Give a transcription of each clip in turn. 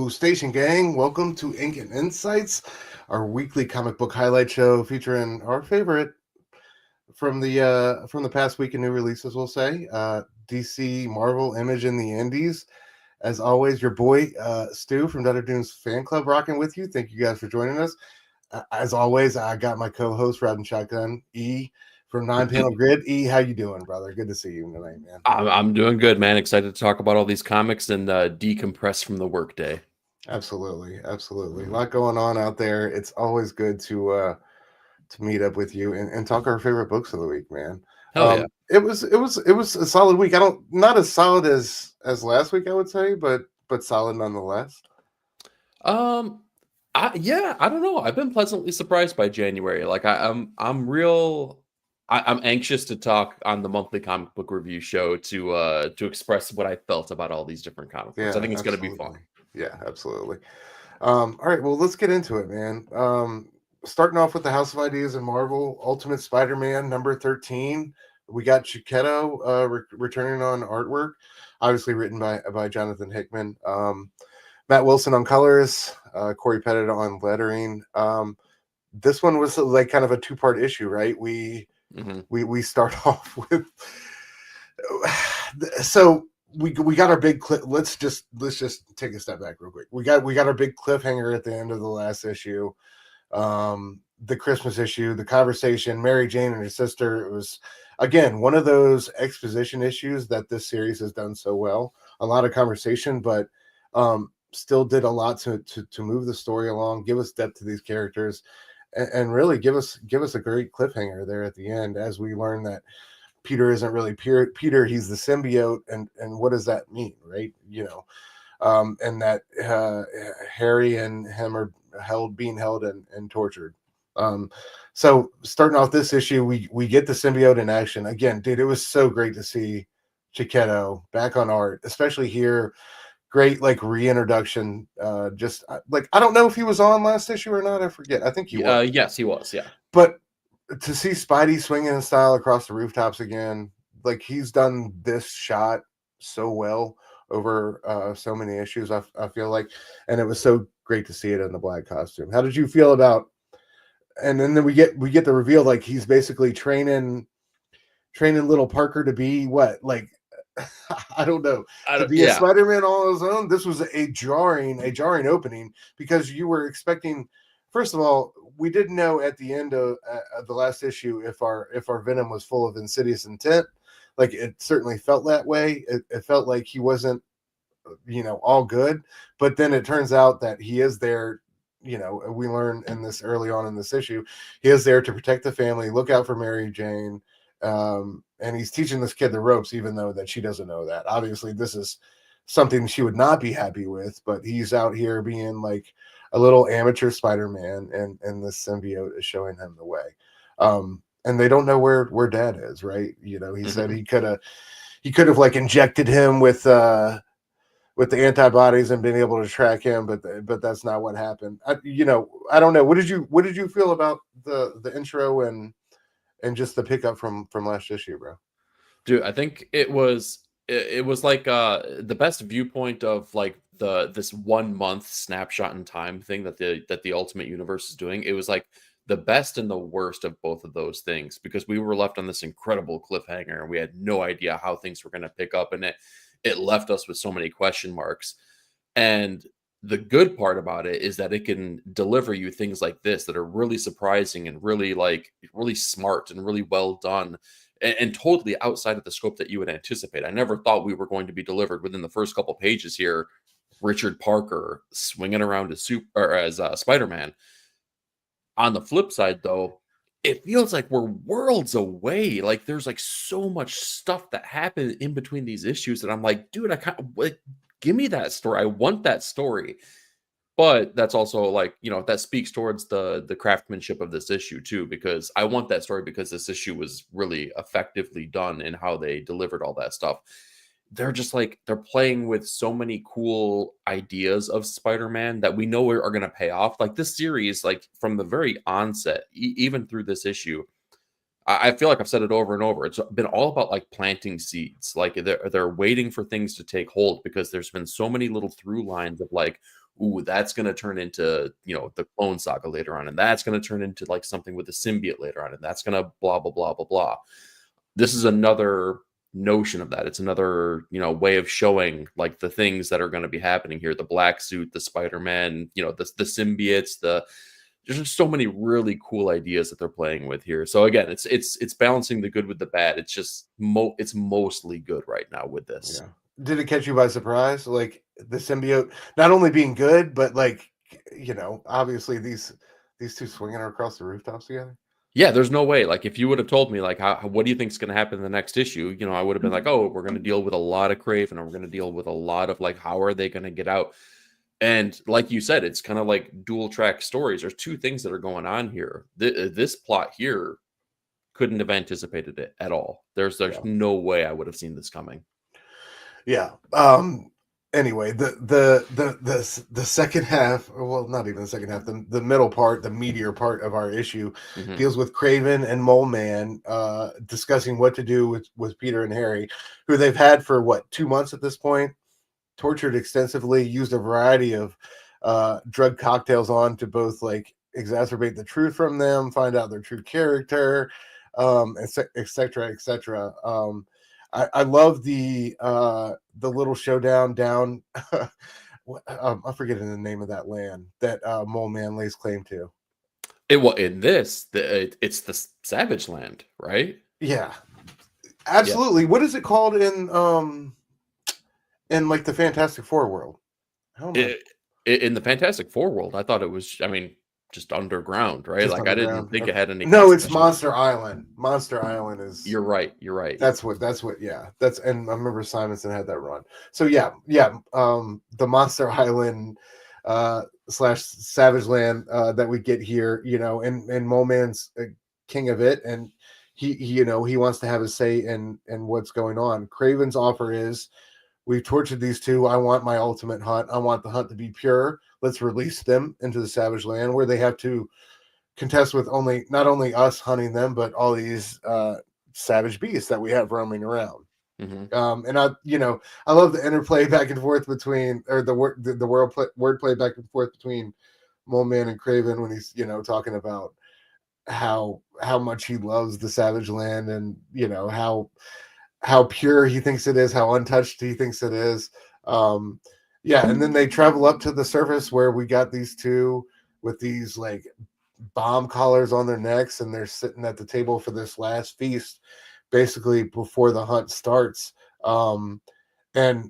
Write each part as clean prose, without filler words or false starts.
Station Gang, welcome to Ink and Insights, our weekly comic book highlight show featuring our favorite from the past week in new releases. We'll say DC, Marvel, Image, in the Indies. As always, your boy Stu from Dutter Dunes Fan Club rocking with you. Thank you guys for joining us. As always, I got my co-host Riding Shotgun E from Nine Panel Grid. E, how you doing, brother? Good to see you tonight, man. I'm doing good, man. Excited to talk about all these comics and decompress from the workday. Absolutely. A lot going on out there. It's always good to meet up with you and talk our favorite books of the week, man. Hell yeah. It was a solid week. Not as solid as last week, I would say, but solid nonetheless. I don't know. I've been pleasantly surprised by January. Like I'm anxious to talk on the monthly comic book review show to express what I felt about all these different comic books. I think it's gonna be fun. Yeah, absolutely. All right, well, let's get into it, man. Starting off with the House of Ideas and Marvel Ultimate Spider-Man number 13. We got Chiquetto returning on artwork, obviously written by Jonathan Hickman. Matt Wilson on colors, Corey Pettit on lettering. This one was like kind of a two-part issue, right? We start off with so we got our big clip. Let's just take a step back real quick. We got our big cliffhanger at the end of the last issue, the Christmas issue, the conversation, Mary Jane and her sister. It was again one of those exposition issues that this series has done so well. A lot of conversation, but still did a lot to move the story along, give us depth to these characters, and really give us a great cliffhanger there at the end as we learn that Peter isn't really Peter, he's the symbiote, and what does that mean, right? And that Harry and him are being held and tortured. So starting off this issue, we get the symbiote in action again, dude. It was so great to see Chiquetto back on art, especially here. Great reintroduction. Just like I don't know if he was on last issue or not. I forget. I think he was. Yes, he was. Yeah, but to see Spidey swinging in style across the rooftops again, like he's done this shot so well over so many issues. I feel like, and it was so great to see it in the black costume. How did you feel about? And then we get the reveal, like he's basically training little Parker to be what, like I don't know, to be a Spider-Man all on his own. This was a jarring opening because you were expecting. First of all, we didn't know at the end of the last issue if our Venom was full of insidious intent. Like it certainly felt that way. It felt like he wasn't, all good. But then it turns out that he is there. We learn in this early on in this issue, he is there to protect the family, look out for Mary Jane, and he's teaching this kid the ropes, even though that she doesn't know that. Obviously, this is something she would not be happy with. But he's out here being like a little amateur Spider-Man, and this symbiote is showing him the way. And they don't know where Dad is, right? He said he could have like injected him with the antibodies and been able to track him, but that's not what happened. I don't know. What did you feel about the intro and just the pickup from last issue, bro? Dude, I think it was like the best viewpoint of like this 1 month snapshot in time thing that the Ultimate Universe is doing. It was like the best and the worst of both of those things, because we were left on this incredible cliffhanger and we had no idea how things were going to pick up, and it left us with so many question marks. And the good part about it is that it can deliver you things like this that are really surprising and really smart and really well done, and totally outside of the scope that you would anticipate. I never thought we were going to be delivered within the first couple pages here, Richard Parker swinging around as Spider-Man. On the flip side, though, it feels like we're worlds away. Like there's like so much stuff that happened in between these issues that I'm like, dude, I kind of like, give me that story. I want that story. But that's also like, that speaks towards the craftsmanship of this issue too, because I want that story because this issue was really effectively done in how they delivered all that stuff. They're just like, they're playing with so many cool ideas of Spider-Man that we know are going to pay off. Like this series, like from the very onset, even through this issue, I feel like I've said it over and over. It's been all about like planting seeds. Like they're waiting for things to take hold, because there's been so many little through lines of like, ooh, that's going to turn into, the Clone Saga later on, and that's going to turn into like something with the symbiote later on, and that's going to blah blah blah blah blah. This is another notion of that. It's another, way of showing like the things that are going to be happening here. The black suit, the Spider-Man, the symbiotes, there's just so many really cool ideas that they're playing with here. So again, it's balancing the good with the bad. It's just it's mostly good right now with this. Yeah. Did it catch you by surprise? Like the symbiote not only being good, but like, obviously these two swinging across the rooftops together. Yeah, there's no way. Like, if you would have told me, like, what do you think is going to happen in the next issue? I would have been like, oh, we're going to deal with a lot of Craven, and we're going to deal with a lot of like, how are they going to get out? And like you said, it's kind of like dual track stories. There's two things that are going on here. This plot here couldn't have anticipated it at all. There's no way I would have seen this coming. Yeah. Anyway, the second half, well, not even the second half, the middle part, the meatier part of our issue deals with Craven and Mole Man discussing what to do with Peter and Harry, who they've had for 2 months at this point, tortured extensively, used a variety of drug cocktails on to both like exacerbate the truth from them, find out their true character, et cetera, et cetera. I love the little showdown down. I'm forgetting the name of that land that Mole Man lays claim to. In this, it's the Savage Land, right? Yeah, absolutely. Yeah. What is it called in like the Fantastic Four world? In the Fantastic Four world, I thought it was. I mean, just underground, right? Just like underground. I didn't think it had any. No, it's Monster Island. Monster Island is. You're right. That's what. Yeah. And I remember Simonson had that run. So yeah. The Monster Island / Savage Land that we get here, and Mole Man's king of it, and he wants to have a say in what's going on. Craven's offer is, we've tortured these two. I want my ultimate hunt. I want the hunt to be pure. Let's release them into the Savage Land, where they have to contest with not only us hunting them, but all these savage beasts that we have roaming around. Mm-hmm. And I love the interplay back and forth between, or the wordplay back and forth between Mole Man and Craven when he's talking about how much he loves the Savage Land, and how pure he thinks it is, how untouched he thinks it is. And then they travel up to the surface where we got these two with these like bomb collars on their necks, and they're sitting at the table for this last feast, basically before the hunt starts. And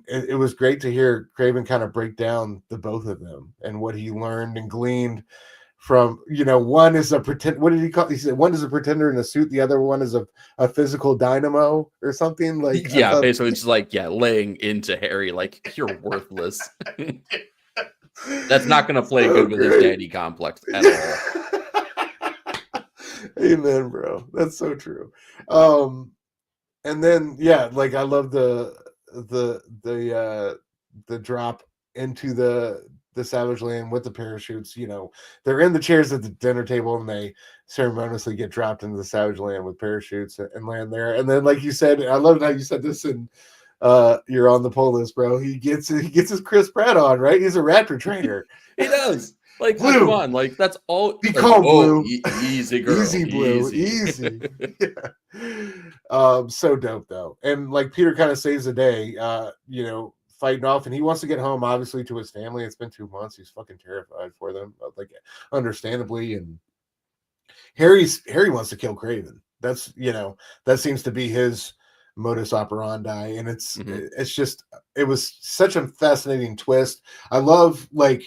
it was great to hear Craven kind of break down the both of them and what he learned and gleaned from, one is a pretend. What did he call? He said one is a pretender in a suit. The other one is a physical dynamo or something like. Yeah, basically it's like laying into Harry like you're worthless. That's not going to play good with his daddy complex at all. Amen, bro. That's so true. And then like I love the drop into the Savage Land with the parachutes. They're in the chairs at the dinner table, and they ceremoniously get dropped into the Savage Land with parachutes and land there. And then, like you said, I loved how you said this in You're on the Pull List, bro. He gets his Chris Pratt on, right? He's a Raptor trainer. He does. Like, Blue. Come on, like that's all. Be calm, Blue. Easy, girl. Easy, Blue. Easy. Yeah. So dope though, and like Peter kind of saves the day. Fighting off, and he wants to get home, obviously, to his family. It's been 2 months. He's fucking terrified for them, like understandably. And Harry wants to kill Craven. That's that seems to be his modus operandi, and it's just, it was such a fascinating twist. I love like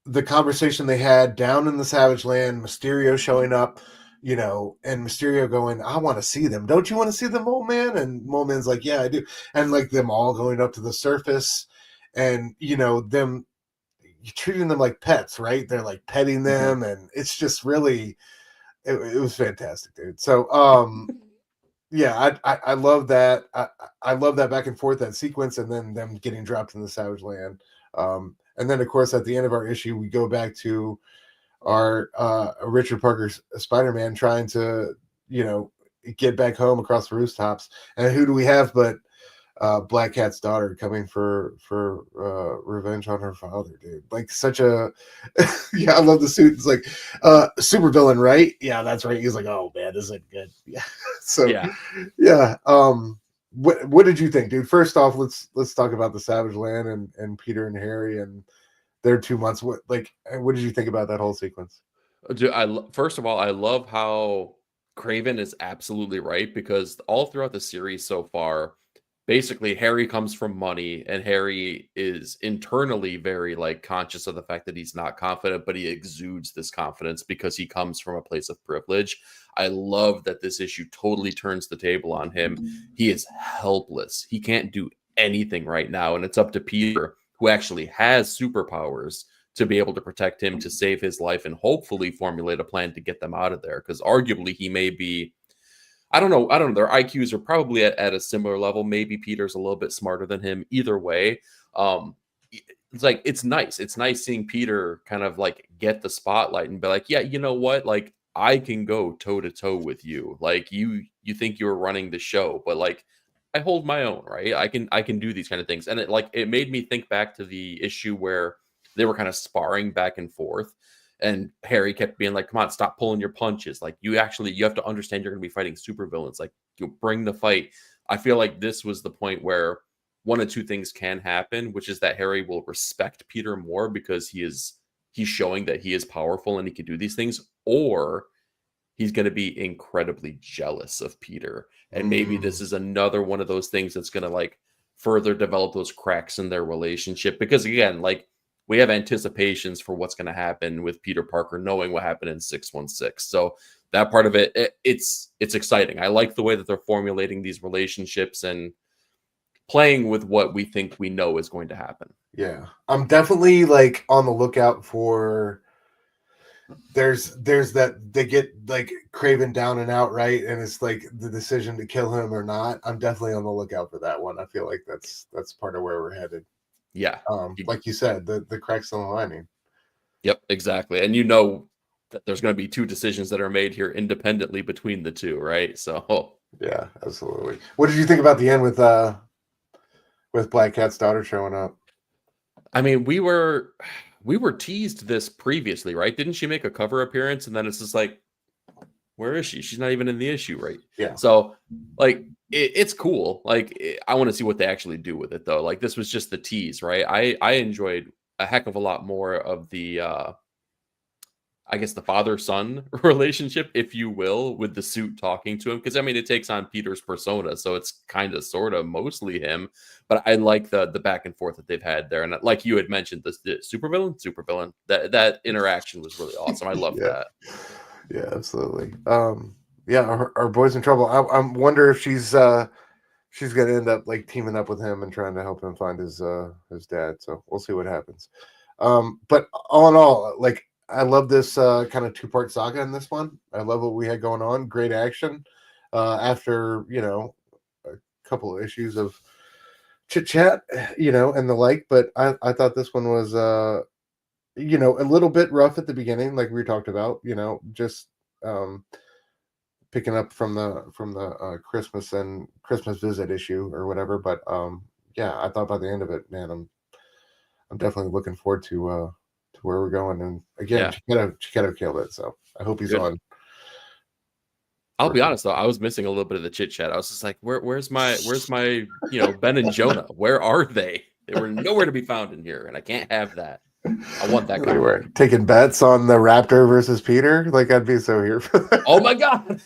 the conversation they had down in the Savage Land, Mysterio showing up, and Mysterio going, I want to see them. Don't you want to see them, Mole Man? And Mole Man's like, yeah, I do. And like them all going up to the surface, and them treating them like pets, right? They're like petting them, and it's just really, it was fantastic, dude. So yeah, I love that. I love that back and forth, that sequence, and then them getting dropped in the Savage Land. And then of course at the end of our issue, we go back to our Richard Parker's Spider-Man trying to get back home across the rooftops, and who do we have but Black Cat's daughter coming for revenge on her father, dude. Like such a yeah, I love the suit. It's like super villain, right? Yeah, that's right. He's like, oh man, this isn't good. Yeah. So Yeah. yeah. What did you think, dude? First off, let's talk about the Savage Land and Peter and Harry and their 2 months. What did you think about that whole sequence? First of all, I love how Craven is absolutely right because all throughout the series so far, basically Harry comes from money and Harry is internally very like conscious of the fact that he's not confident, but he exudes this confidence because he comes from a place of privilege. I love that this issue totally turns the table on him. He is helpless. He can't do anything right now, and it's up to Peter, who actually has superpowers, to be able to protect him, to save his life, and hopefully formulate a plan to get them out of there. Because arguably he may be, I don't know. Their IQs are probably at a similar level. Maybe Peter's a little bit smarter than him. Either way, it's like it's nice. It's nice seeing Peter kind of like get the spotlight and be like, yeah, you know what? Like I can go toe to toe with you. Like you think you're running the show, but like I hold my own, right? I can do these kind of things. And it made me think back to the issue where they were kind of sparring back and forth. And Harry kept being like, come on, stop pulling your punches. Like you have to understand you're going to be fighting supervillains. Like you bring the fight. I feel like this was the point where one of two things can happen, which is that Harry will respect Peter more because he's showing that he is powerful and he can do these things, or he's going to be incredibly jealous of Peter. And maybe this is another one of those things that's going to like further develop those cracks in their relationship. Because again, like we have anticipations for what's going to happen with Peter Parker, knowing what happened in 616. So that part of it's exciting. I like the way that they're formulating these relationships and playing with what we think we know is going to happen. Yeah, I'm definitely like on the lookout for. There's that they get like Craven down and out, right? And it's like the decision to kill him or not. I'm definitely on the lookout for that one. I feel like that's part of where we're headed. Yeah. Like you said, the cracks in the lining. Yep, exactly. And you know that there's going to be two decisions that are made here independently between the two, right? So yeah, absolutely. What did you think about the end with Black Cat's daughter showing up? I mean, we were teased this previously, right? Didn't she make a cover appearance? And then it's just like, where is she? She's not even in the issue, right? Yeah. So, like, it's cool. Like, I want to see what they actually do with it, though. Like, this was just the tease, right? I enjoyed a heck of a lot more of the I guess the father-son relationship, if you will, with the suit talking to him. Because I mean, it takes on Peter's persona, so it's kind of sort of mostly him. But I like the back and forth that they've had there. And like you had mentioned, the supervillain, that interaction was really awesome. I love yeah. that. Yeah, absolutely. Yeah, our boy's in trouble. I wonder if she's gonna end up like teaming up with him and trying to help him find his dad. So we'll see what happens. But all in all, like I love this kind of two-part saga in this one. I love what we had going on. Great action. After a couple of issues of chit chat, and the like. But I thought this one was a little bit rough at the beginning, like we talked about. Just um, picking up from the Christmas visit issue or whatever. But yeah, I thought by the end of it, man, I'm definitely looking forward to where we're going. And again, Yeah, she kind of killed it. So I hope he's good. on. I'll be honest though, I was missing a little bit of the chit chat. I was just like, where's my Ben and Jonah? Where are they? They were nowhere to be found in here, and I can't have that. I want that They were content. taking bets on the Raptor versus Peter. Like I'd be so here for that. Oh my god,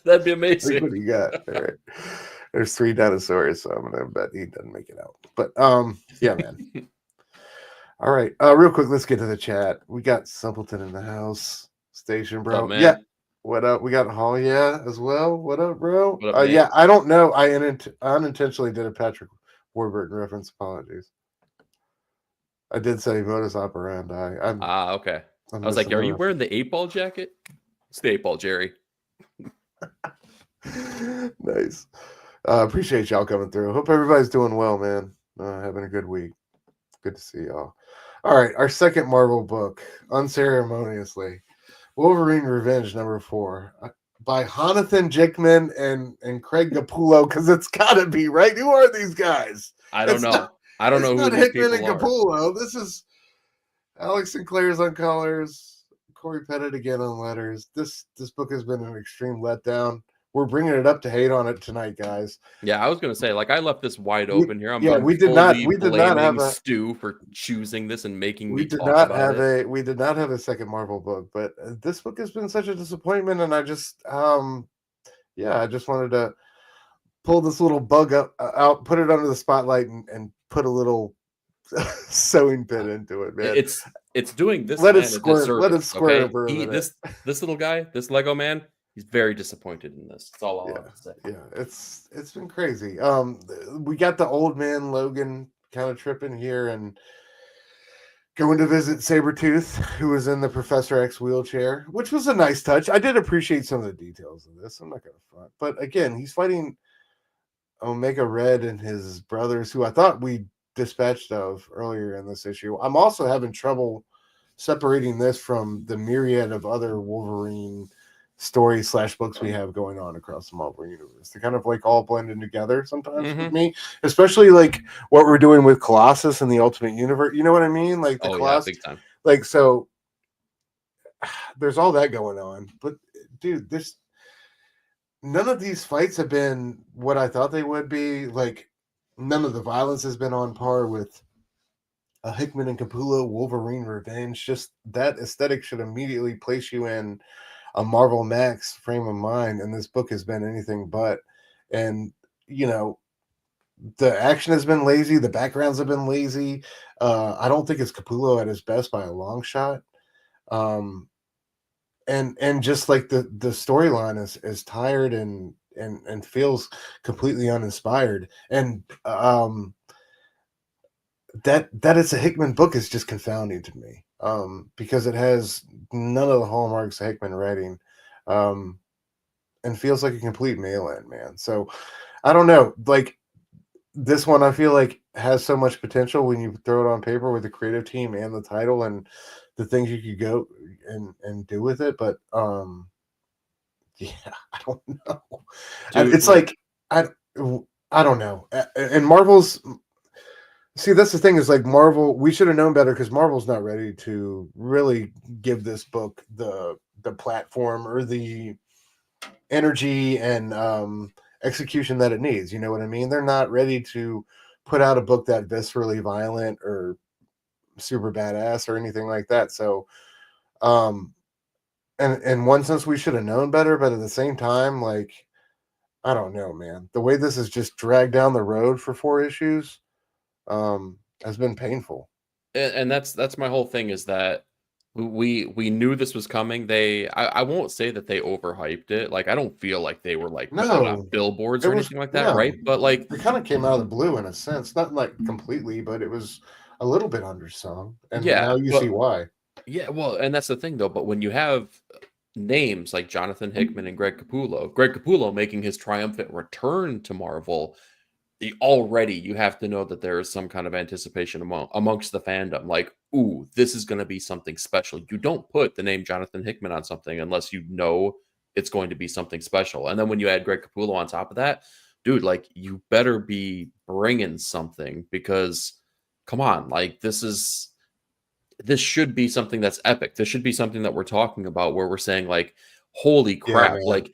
that'd be Like, amazing. what do you got? All right. There's 3 dinosaurs, so I'm gonna bet he doesn't make it out. But yeah, man. All right. Real quick, let's get to the chat. We got Simpleton in the house. Station, What's up, bro. Yeah. man? What up? We got Hall, yeah, as well. What up, bro? What up, Nate? Yeah, I don't know. I unintentionally did a Patrick Warburton reference. Apologies. I did say modus operandi. Okay. I'm I was like, missing are the you wearing the 8-ball jacket? It's the 8-ball, Jerry. Nice. Appreciate y'all coming through. Hope everybody's doing well, man. Having a good week. Good to see y'all. All right, our second Marvel book, Unceremoniously. Wolverine Revenge #4. by Jonathan Jickman and Craig Capullo, because it's got to be, right? Who are these guys? I don't It's not know. I don't it's know who not these Hickman and people are. Capullo. This is Alex Sinclair's on colors, Corey Pettit again on letters. This book has been an extreme letdown. We're bringing it up to hate on it tonight, guys. Yeah, I was gonna say, like, I left this wide open here. I'm We did not fully we did not have blaming a Stu for choosing this and making me talk about it. we did not have a second Marvel book, but this book has been such a disappointment, and I just yeah, I just wanted to pull this little bug up out, put it under the spotlight, and put a little sewing bit into it, man. It's doing this Let it man a squirt. Let it disservice. squirm Okay, for a minute. this little guy, this Lego man, he's very disappointed in this. That's all I'll Yeah, have to say. yeah. It's been crazy. We got the old man Logan kind of tripping here and going to visit Sabretooth, who was in the Professor X wheelchair, which was a nice touch. I did appreciate some of the details of this. I'm not gonna front, but again, he's fighting Omega Red and his brothers, who I thought we dispatched of earlier in this issue. I'm also having trouble separating this from the myriad of other Wolverine stories / books we have going on across the Marvel universe. They kind of like all blended together sometimes with me, especially like what we're doing with Colossus and the Ultimate Universe. You know what I mean? Like the Yeah, Colossus, big time. like, so there's all that going on. But dude, this none of these fights have been what I thought they would be. Like, none of the violence has been on par with a Hickman and Capullo Wolverine Revenge. Just that aesthetic should immediately place you in a Marvel Max frame of mind, and this book has been anything but. And you know, the action has been lazy, the backgrounds have been lazy. I don't think it's Capullo at his best by a long shot. And just like the storyline is tired and feels completely uninspired. And that it's a Hickman book is just confounding to me, because it has none of the hallmarks of Hickman writing, and feels like a complete mail-in, man. So I don't know, like, this one I feel like has so much potential when you throw it on paper with the creative team and the title and the things you could go and do with it. But yeah, I don't know. And Dude, it's like, like I I don't know. And Marvel's, see, that's the thing, is like Marvel, we should have known better, because Marvel's not ready to really give this book the platform or the energy and execution that it needs. You know what I mean? They're not ready to put out a book that viscerally violent or super badass or anything like that. So and in one sense we should have known better, but at the same time, like, I don't know, man. The way this is just dragged down the road for 4 issues has been painful. and that's my whole thing, is that we knew this was coming. I won't say that they overhyped it. Like, I don't feel like they were like putting it on No, billboards it or was anything like that, no. right? But like, It kind of came out of the blue in a sense, not like completely, but it was a little bit undersung, and yeah, now you see but why. yeah, well, and that's the thing though. But when you have names like Jonathan Hickman and Greg Capullo making his triumphant return to Marvel, already you have to know that there is some kind of anticipation amongst the fandom. Like, ooh, this is going to be something special. You don't put the name Jonathan Hickman on something unless you know it's going to be something special. And then when you add Greg Capullo on top of that, dude, like, you better be bringing something, because come on, like, this should be something that's epic. This should be something that we're talking about where we're saying, like, holy Yeah, crap. man. Like,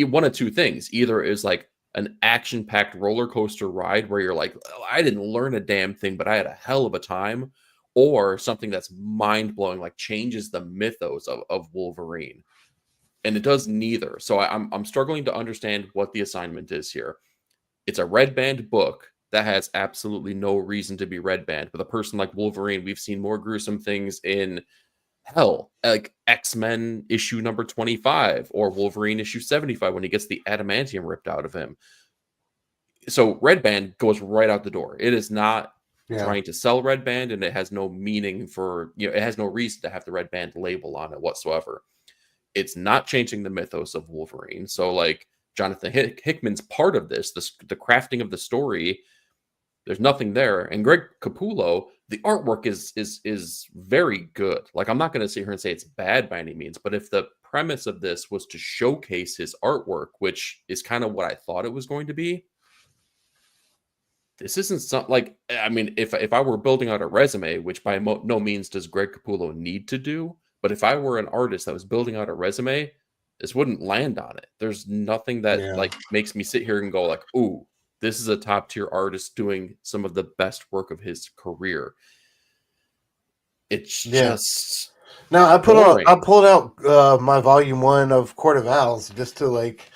one of two things. Either is like an action packed roller coaster ride where you're like, "Oh, I didn't learn a damn thing, but I had a hell of a time," or something that's mind blowing, like changes the mythos of Wolverine. And it does neither. So I'm struggling to understand what the assignment is here. It's a red band book that has absolutely no reason to be red band. With a person like Wolverine, we've seen more gruesome things in, hell, like X-Men issue number 25 or Wolverine issue 75 when he gets the adamantium ripped out of him. So red band goes right out the door. It is not Yeah. trying to sell red band, and it has no meaning for, it has no reason to have the red band label on it whatsoever. It's not changing the mythos of Wolverine. So, like, Jonathan Hickman's part of this, the crafting of the story, there's nothing there. And Greg Capullo, the artwork is very good. Like, I'm not going to sit here and say it's bad by any means, but if the premise of this was to showcase his artwork, which is kind of what I thought it was going to be. This isn't something like, I mean, if I were building out a resume, which by no means does Greg Capullo need to do, but if I were an artist that was building out a resume, this wouldn't land on it. There's nothing that Yeah. like makes me sit here and go like, "Ooh, this is a top tier artist doing some of the best work of his career." It's Yeah. just Now I boring. pulled out my volume 1 of Court of Owls just to like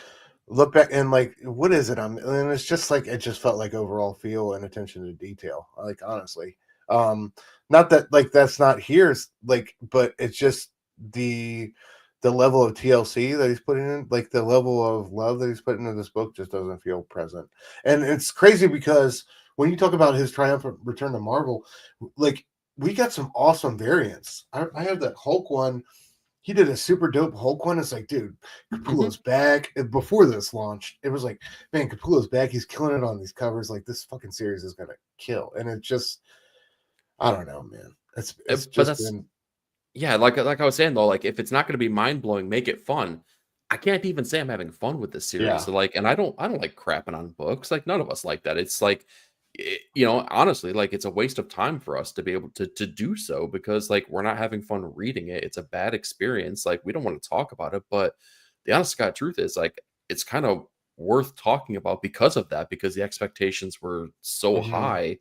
look back and like what is it? And it's just like it just felt like overall feel and attention to detail. Like honestly, um, not that like that's not here, like, but it's just the level of TLC that he's putting in, like the level of love that he's putting into this book just doesn't feel present. And it's crazy because when you talk about his triumphant return to Marvel, like we got some awesome variants. I have that Hulk one. He did a super dope Hulk one. It's like, dude, Capullo's Mhm. back. Before this launched, it was like, man, Capullo's back. He's killing it on these covers. Like this fucking series is gonna kill. And it just, I don't know, man. It's But just that's been, yeah, like I was saying though, like if it's not going to be mind blowing, make it fun. I can't even say I'm having fun with this series. yeah. So like, and I don't like crapping on books. Like none of us like that. It's like, honestly, like it's a waste of time for us to be able to do so because like we're not having fun reading it. It's a bad experience. Like we don't want to talk about it. But the honest to God truth is like it's kind of worth talking about because of that because the expectations were so Mhm. high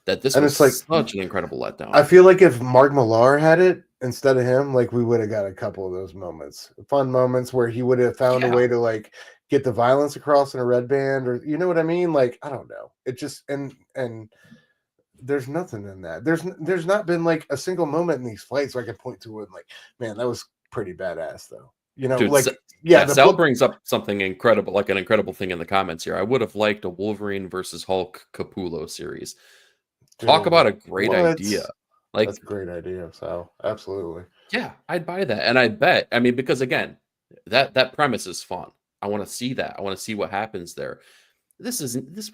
that this And was it's like, such an incredible I letdown. feel like if Mark Millar had it instead of him, like we would have got a couple of those moments, fun moments where he would have found a Yeah. way to like get the violence across in a red band, or you know what I mean? Like I don't know. It just and there's nothing in that. There's not been like a single moment in these fights where I can point to it like, man, that was pretty badass though. You know, Dude, like yeah, the Sal book. brings up something incredible, like an incredible thing in the comments here. I would have liked a Wolverine versus Hulk Capullo series. Talk about Dude, a great what? idea. That's Like, a great idea. So absolutely. yeah, I'd buy that. And I bet, I mean, because again, that premise is fun. I want to see that. I want to see what happens there. This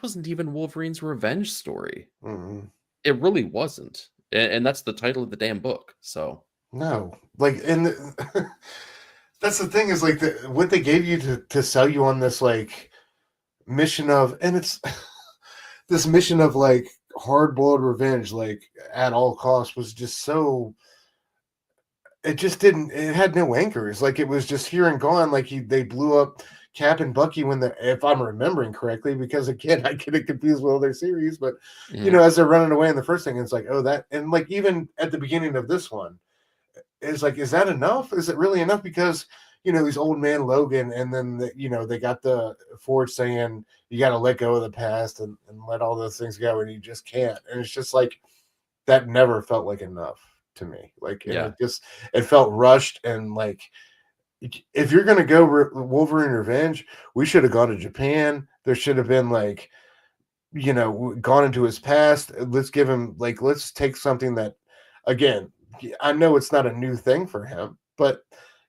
wasn't even Wolverine's revenge story. Mm-mm. It really wasn't. And that's the title of the damn book. So No, like, and that's the thing is like what they gave you to sell you on this like mission of, and it's this mission of like hard boiled revenge, like at all costs, was just so. It just didn't. It had no anchors. Like it was just here and gone. Like they blew up Cap and Bucky when if I'm remembering correctly, because again I get it confused with other series, but you mhm. know as they're running away in the first thing, it's like oh that, and like even at the beginning of this one is like, is that enough? Is it really enough? Because you know these old man Logan, and then you know they got the Forge saying you got to let go of the past and let all those things go, and you just can't. And it's just like that never felt like enough to me. Like, and Yeah. it felt rushed and like if you're gonna go Wolverine Revenge, we should have gone to Japan. There should have been like you know gone into his past. Let's give him like let's take something that again I know it's not a new thing for him, but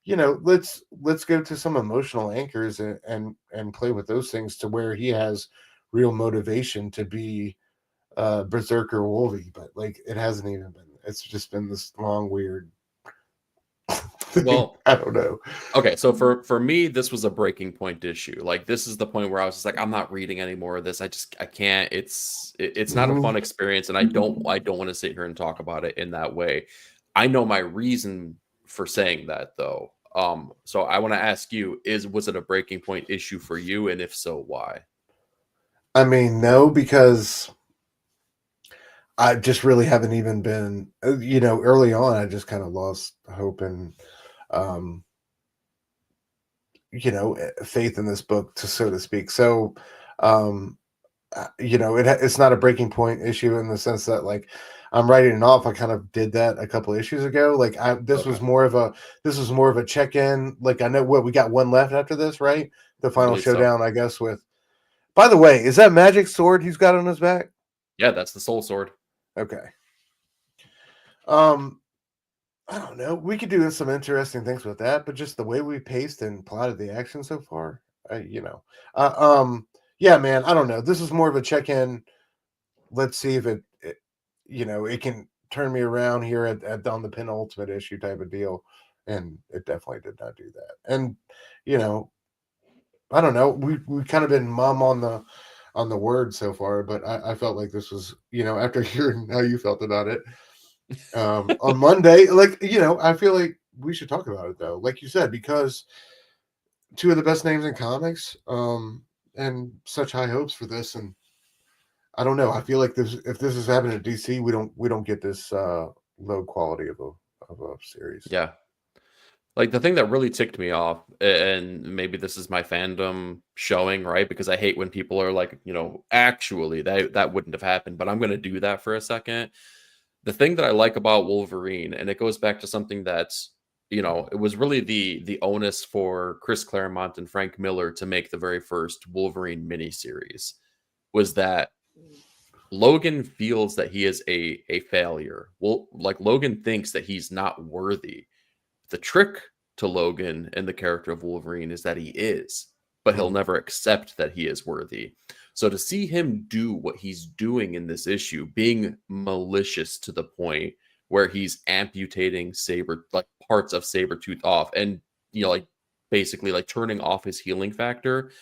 you know let's go to some emotional anchors and play with those things to where he has real motivation to be berserker wolvie, but like it hasn't even been, it's just been this long weird thing. Well, I don't know. okay, so for me, this was a breaking point issue. Like this is the point where I was just like, I'm not reading any more of this. I can't. It's not a Mhm. fun experience, and I don't want to sit here and talk about it in that way. I know my reason for saying that though. So I want to ask you: was it a breaking point issue for you, and if so, why? I mean no, because I just really haven't even been, you know, early on, I just kind of lost hope and, um, you know, faith in this book, to so to speak. So, um, you know, it's not a breaking point issue in the sense that like I'm writing it off. I kind of did that a couple issues ago. Like Okay, this was more of a check in. Like I know what we got one left after this, right? The I final believe so. showdown, I guess. With by the way, is that magic sword he's got on his back? Yeah, that's the Soul Sword. Okay. Um, I don't know. We could do some interesting things with that, but just the way we paced and plotted the action so far, you know, uh, um, yeah, man. I don't know. This is more of a check-in. Let's see if you know, it can turn me around here at on the penultimate issue type of deal. and it definitely did not do that. And you know, I don't know, we kind of been mum on the word so far, but I felt like this was, after hearing how you felt about it on Monday, like, I feel like we should talk about it though, like you said, because two of the best names in comics, and such high hopes for this. And I don't know, I feel like this, if this is happening at DC, we don't get this low quality of a series. Yeah. Like the thing that really ticked me off, and maybe this is my fandom showing, right? Because I hate when people are like, actually that wouldn't have happened, but I'm going to do that for a second. The thing that I like about Wolverine, and it goes back to something that's, it was really the onus for Chris Claremont and Frank Miller to make the very first Wolverine miniseries, was that Logan feels that he is a failure. Well, like Logan thinks that he's not worthy. The trick to Logan and the character of Wolverine is that he is, but he'll never accept that he is worthy. So to see him do what he's doing in this issue, being malicious to the point where he's amputating parts of Sabretooth off, and like basically like turning off his healing factor,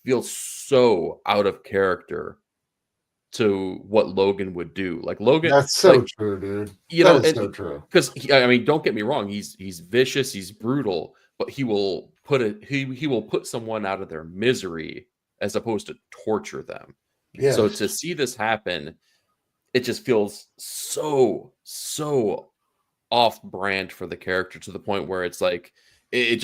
feels so out of character to what Logan would do. Like Logan, That's so true, dude. That is so true. Because I mean, don't get me wrong, he's vicious, he's brutal, but he will he will put someone out of their misery as opposed to torture them. So Yes. to see this happen, it just feels so off brand for the character, to the point where it's like it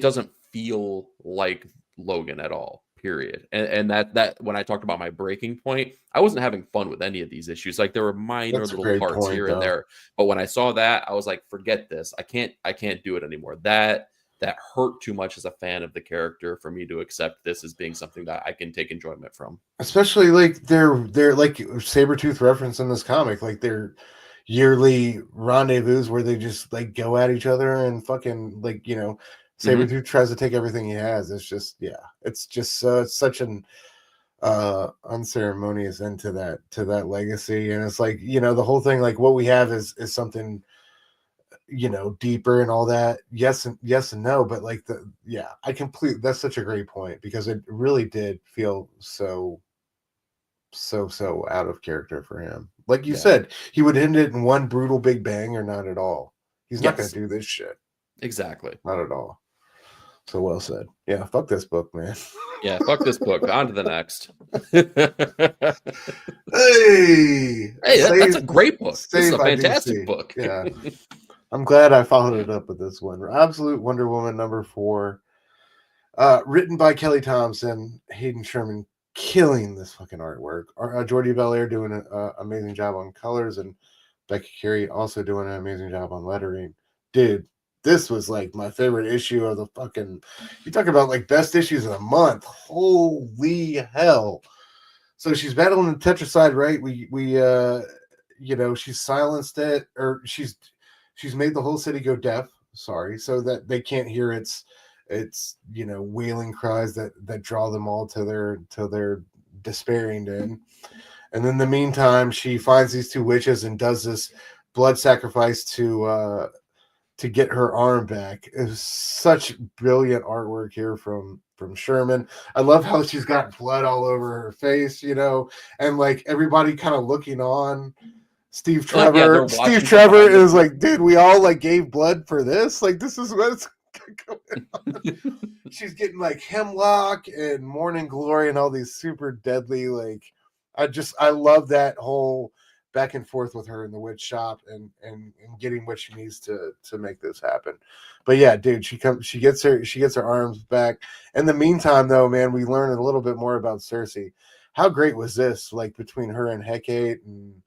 doesn't feel like Logan at all, period. And that when I talked about my breaking point, I wasn't having fun with any of these issues. Like there were minor That's a little great parts point, here and though. there, but when I saw that, I was like, forget this. I can't do it anymore. That hurt too much as a fan of the character for me to accept this as being something that I can take enjoyment from. Especially like they're like Sabretooth reference in this comic, like their yearly rendezvous where they just like go at each other and fucking like, Sabretooth tries to take everything he has. It's just, yeah, it's just it's such an unceremonious end to that legacy. And it's like, the whole thing, like what we have is something, deeper and all that. Yes and no, but like that's such a great point, because it really did feel so out of character for him. Like you Yeah. said, he would end it in one brutal big bang, or not at all. He's not going Yes. to do this shit. Exactly. Not at all. So well said. Yeah, fuck this book, man. Yeah, fuck this book. On to the next. Hey, That's a great book. This is Saved a by fantastic DC. book. Yeah, I'm glad I followed it up with this one. Absolute Wonder Woman #4, written by Kelly Thompson, Hayden Sherman killing this fucking artwork. Jordi Belair doing an amazing job on colors, and Becky Carey also doing an amazing job on lettering. Dude, this was like my favorite issue of the fucking. You talk about like best issues of the month. Holy hell! So she's battling the Tetracide, right? She's silenced it, or she's made the whole city go deaf. Sorry, so that they can't hear its wailing cries that draw them all to their despairing end. And in the meantime, she finds these two witches and does this blood sacrifice to get her arm back. It's such brilliant artwork here from Sherman. I love how she's got blood all over her face, and like everybody kind of looking on. Steve Trevor is like, dude, we all like gave blood for this. Like, this is what's going on. She's getting like Hemlock and Morning Glory and all these super deadly, like, I love that whole back and forth with her in the witch shop and getting what she needs to make this happen. But yeah, dude, she gets her arms back. In the meantime, though, man, we learn a little bit more about Cersei. How great was this? Like between her and Hecate, and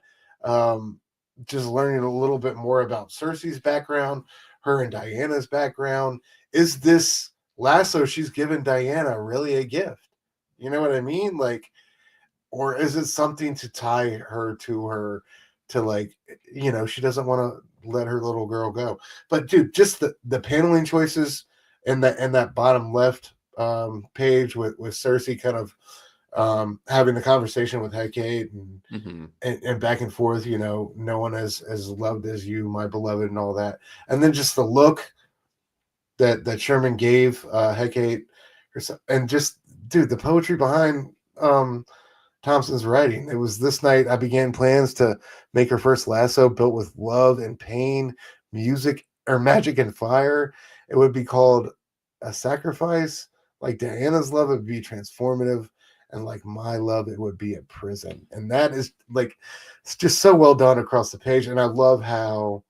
just learning a little bit more about Cersei's background, her and Diana's background. Is this lasso she's given Diana really a gift? You know what I mean? Like, or is it something to tie her to like, she doesn't want to let her little girl go. But dude, just the paneling choices and that bottom left page with Cersei kind of having the conversation with Hecate and back and forth, no one as loved as you, my beloved, and all that. And then just the look that Sherman gave Hecate, and just dude, the poetry behind Thompson's writing. It was this night I began plans to make her first lasso built with love and pain, music or magic and fire. It would be called a sacrifice. Like Diana's love, it would be transformative. And like my love, it would be a prison. And that is like, it's just so well done across the page. And I love how,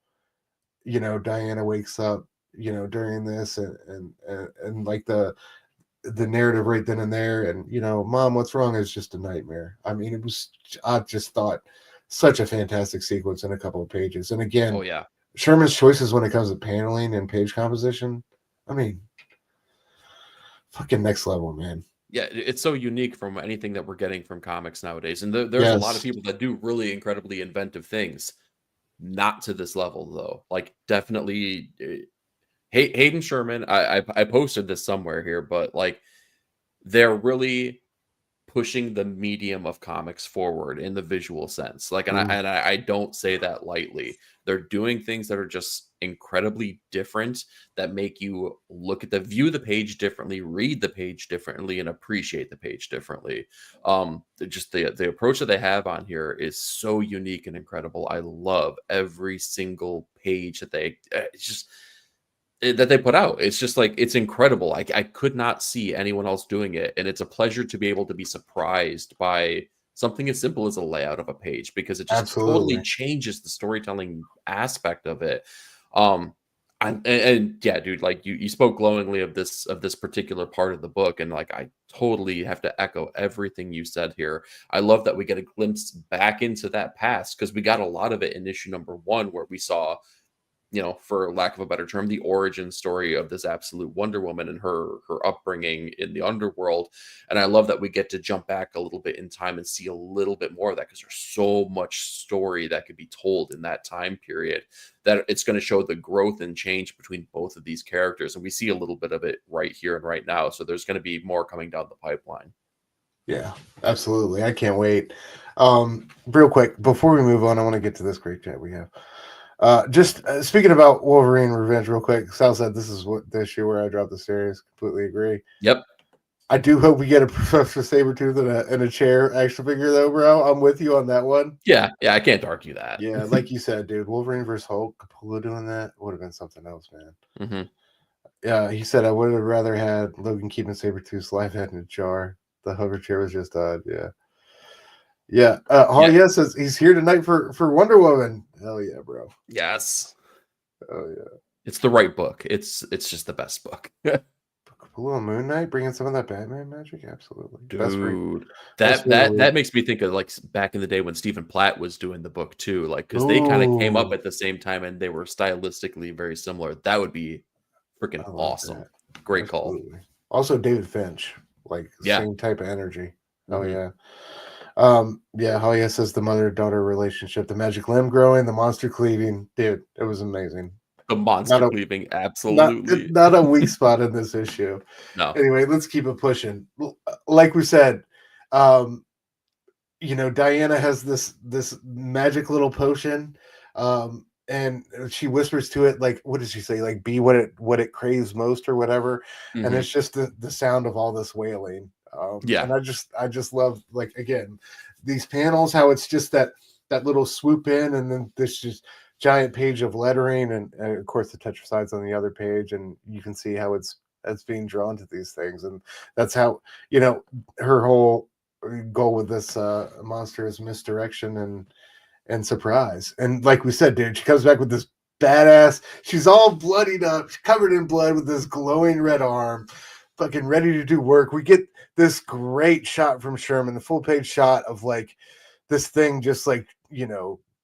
Diana wakes up, during this and like the narrative right then and there, and Mom, what's wrong is just a nightmare. I mean, I just thought such a fantastic sequence in a couple of pages. And again, Oh yeah, Sherman's choices when it comes to paneling and page composition, I mean, fucking next level, man. yeah, it's so unique from anything that we're getting from comics nowadays, and there's a lot of Yes, people that do really incredibly inventive things. Not to this level though. Like definitely, Hayden Sherman. I posted this somewhere here, but like they're really pushing the medium of comics forward in the visual sense. Like, and mm, I don't say that lightly. They're doing things that are just incredibly different that make you look at view the page differently, read the page differently, and appreciate the page differently. Just the approach that they have on here is so unique and incredible. I love every single page that it's just that they put out. It's just like it's incredible. I could not see anyone else doing it, and it's a pleasure to be able to be surprised by something as simple as a layout of a page because it just totally absolutely. changes the storytelling aspect of it. Um, and yeah, dude, like you spoke glowingly of this particular part of the book, and like I totally have to echo everything you said here. I love that we get a glimpse back into that past because we got a lot of it in issue number 1 where we saw, for lack of a better term, the origin story of this absolute Wonder Woman and her upbringing in the underworld. And I love that we get to jump back a little bit in time and see a little bit more of that because there's so much story that could be told in that time period that it's going to show the growth and change between both of these characters. And we see a little bit of it right here and right now. So there's going to be more coming down the pipeline. Yeah, absolutely. I can't wait. Real quick, before we move on, I want to get to this great chat we have. Just speaking about Wolverine Revenge real quick, Sal said this is what the issue where I dropped the series. Completely agree. Yep. I do hope we get a Professor Sabretooth in a chair action figure though, bro. I'm with you on that one. Yeah. I can't argue that. Yeah, like you said, dude, Wolverine versus Hulk, Capullo doing that would have been something else, man. Mm-hmm. Yeah, he said I would have rather had Logan keeping Sabretooth's life head in a jar. The hover chair was just odd, yeah. Yeah. Yeah. Says he's here tonight for Wonder Woman. Hell yeah, bro. Yes. Oh yeah. It's the right book. It's just the best book. Capullo Moon Knight bringing some of that Batman magic, absolutely. Dude, best that makes me think of like back in the day when Stephen Platt was doing the book too, like because they kind of came up Ooh, at the same time and they were stylistically very similar. That would be freaking I like awesome. that. Great call. Absolutely. Also, David Finch, like Yeah. same type of energy. Oh Mhm. yeah. Yeah, Halia says the mother-daughter relationship, the magic limb growing, the monster cleaving. Dude, it was amazing. The Not monster a cleaving, not absolutely. not a weak spot in this issue. No. Anyway, let's keep it pushing. Like we said, um, Diana has this magic little potion, and she whispers to it, like, what does she say? Like, be what it craves most or whatever. And Mhm. it's just the sound of all this wailing. Yeah. And I just love, like, again, these panels, how it's just that little swoop in, and then this just giant page of lettering, and of course the tetrasides on the other page, and you can see how it's being drawn to these things, and that's how her whole goal with this monster is misdirection and surprise. And like we said, dude, she comes back with this badass. She's all bloodied up, covered in blood, with this glowing red arm, fucking ready to do work. We get this great shot from Sherman, the full page shot of like this thing just like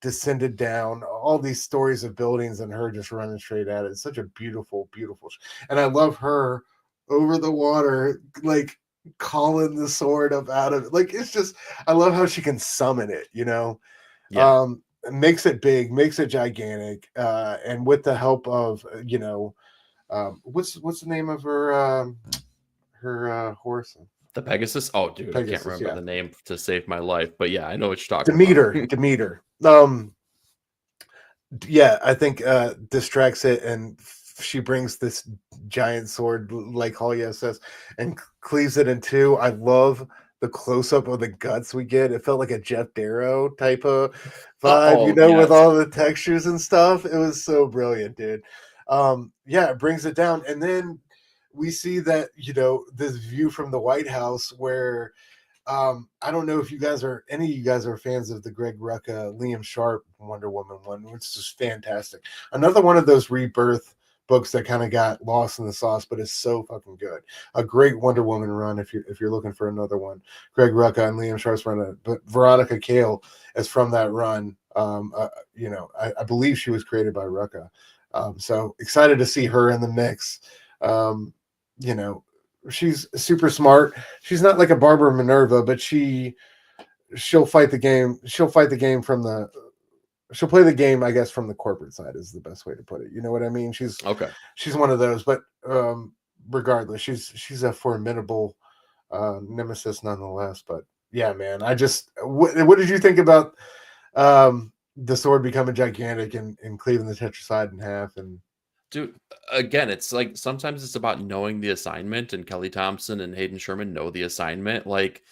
descended down all these stories of buildings and her just running straight at it. It's such a beautiful, beautiful, and I love her over the water, like calling the sword up out of it. Like, it's just, I love how she can summon it, Yeah. makes it big, makes it gigantic, and with the help of what's the name of her horse? The Pegasus. Oh, dude, I can't Pegasus, remember yeah. the name to save my life, but yeah, I know what you're talking about. Demeter. Yeah, I think distracts it and she brings this giant sword like Halya says and cleaves it in two. I love the close up of the guts we get. It felt like a Jeff Darrow type of vibe, Oh with yes. all the textures and stuff. It was so brilliant, dude. Yeah, it brings it down, and then we see that this view from the White House where I don't know if any of you guys are fans of the Greg Rucka, Liam Sharp Wonder Woman one, which is just fantastic. Another one of those rebirth books that kind of got lost in the sauce, but it's so fucking good. A great Wonder Woman run if you're looking for another one. Greg Rucka and Liam Sharp's run, but Veronica Cale is from that run. I believe she was created by Rucka. So excited to see her in the mix. You know, she's super smart. She's not like a Barbara Minerva, but she'll fight the game. She'll fight the game she'll play the game, I guess, from the corporate side is the best way to put it. You know what I mean? Okay. She's one of those, but regardless, she's a formidable nemesis nonetheless. But yeah, man, what did you think about the sword becoming gigantic and cleaving the tetraside in half? And Dude, again, it's like sometimes it's about knowing the assignment, and Kelly Thompson and Hayden Sherman know the assignment. Like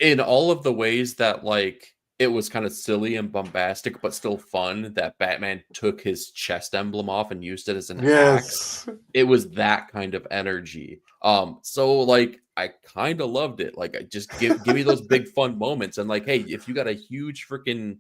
in all of the ways that like it was kind of silly and bombastic, but still fun that Batman took his chest emblem off and used it as an axe. yes, It was that kind of energy. So like I kind of loved it. Like I just give me those big fun moments. And like, hey, if you got a huge freaking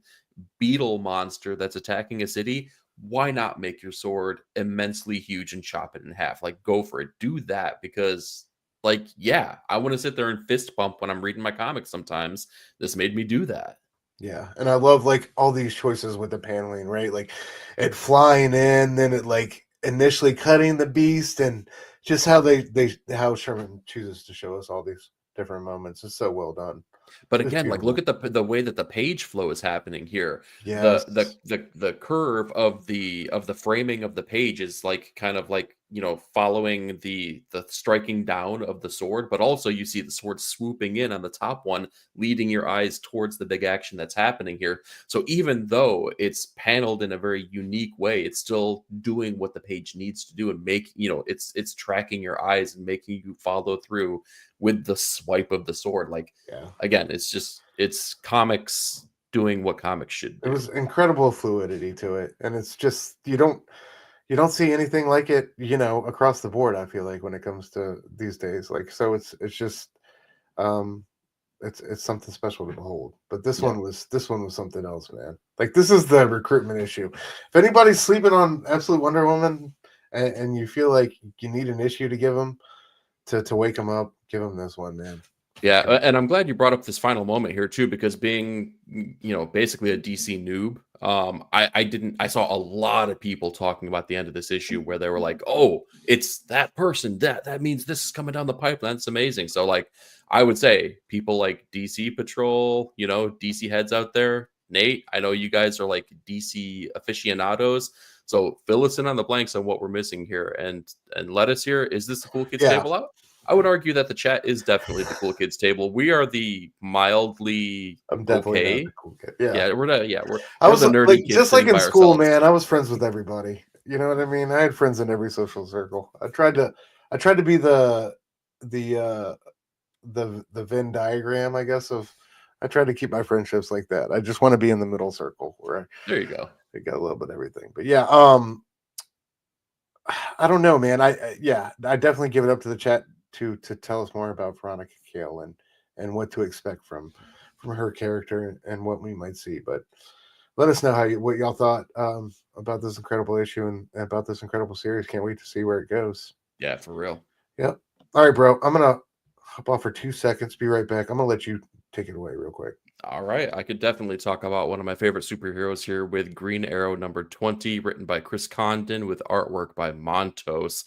beetle monster that's attacking a city, why not make your sword immensely huge and chop it in half? Like, go for it. Do that because, like, yeah, I want to sit there and fist bump when I'm reading my comics sometimes. This made me do that. yeah, and I love like all these choices with the paneling, right? Like it flying in, then it like initially cutting the beast, and just how how Sherman chooses to show us all these different moments. It's so well done. But It's again, like look beautiful. at the way that the page flow is happening here. Yes. The curve of the framing of the page is like kind of like, following the striking down of the sword, but also you see the sword swooping in on the top one, leading your eyes towards the big action that's happening here. So even though it's paneled in a very unique way, it's still doing what the page needs to do and it's tracking your eyes and making you follow through with the swipe of the sword. Like Yeah. again, it's comics doing what comics should It was do. incredible fluidity to it, and it's just you don't see anything like it, across the board. I feel like when it comes to these days, like so, it's just um, it's something special to behold. But Yeah. this one was something else, man. Like this is the recruitment issue. If anybody's sleeping on Absolute Wonder Woman, and you feel like you need an issue to give them to wake them up, give them this one, man. Yeah, and I'm glad you brought up this final moment here too, because being, basically a DC noob, I saw a lot of people talking about the end of this issue where they were like, "Oh, it's that person. That means this is coming down the pipeline. It's amazing." So like, I would say people like DC Patrol, DC heads out there, Nate, I know you guys are like DC aficionados. So fill us in on the blanks on what we're missing here, and let us hear. Is this the Cool Kids Yeah, table out? I would argue that the chat is definitely the cool kids table. We are the mildly I'm definitely not the okay. cool kid. Yeah, I We're was the nerdy like kids just like sitting in by school, ourselves. man. I was friends with everybody. You know what I mean? I had friends in every social circle. I tried to be the the Venn diagram, I guess. Of I tried to keep my friendships like that. I just want to be in the middle circle where There you go. I got a little bit of everything. But yeah, I don't know, man. Yeah, I definitely give it up to the chat to tell us more about Veronica Cale and what to expect from her character and what we might see. But let us know what y'all thought about this incredible issue and about this incredible series. Can't wait to see where it goes. Yeah, for real. Yep. All right, bro. I'm gonna hop off for 2 seconds. Be right back. I'm gonna let you take it away real quick. All right, I could definitely talk about one of my favorite superheroes here with Green Arrow number 20, written by Chris Condon with artwork by Montos.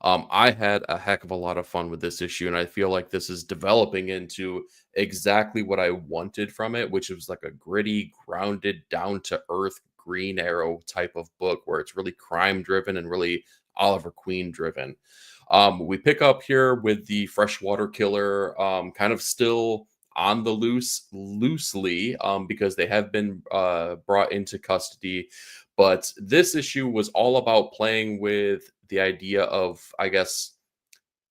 I had a heck of a lot of fun with this issue, and I feel like this is developing into exactly what I wanted from it, which was like a gritty, grounded, down to earth Green Arrow type of book where it's really crime driven and really Oliver Queen driven. We pick up here with the freshwater killer, kind of still on the loosely, because they have been brought into custody. But this issue was all about playing with the idea of, I guess,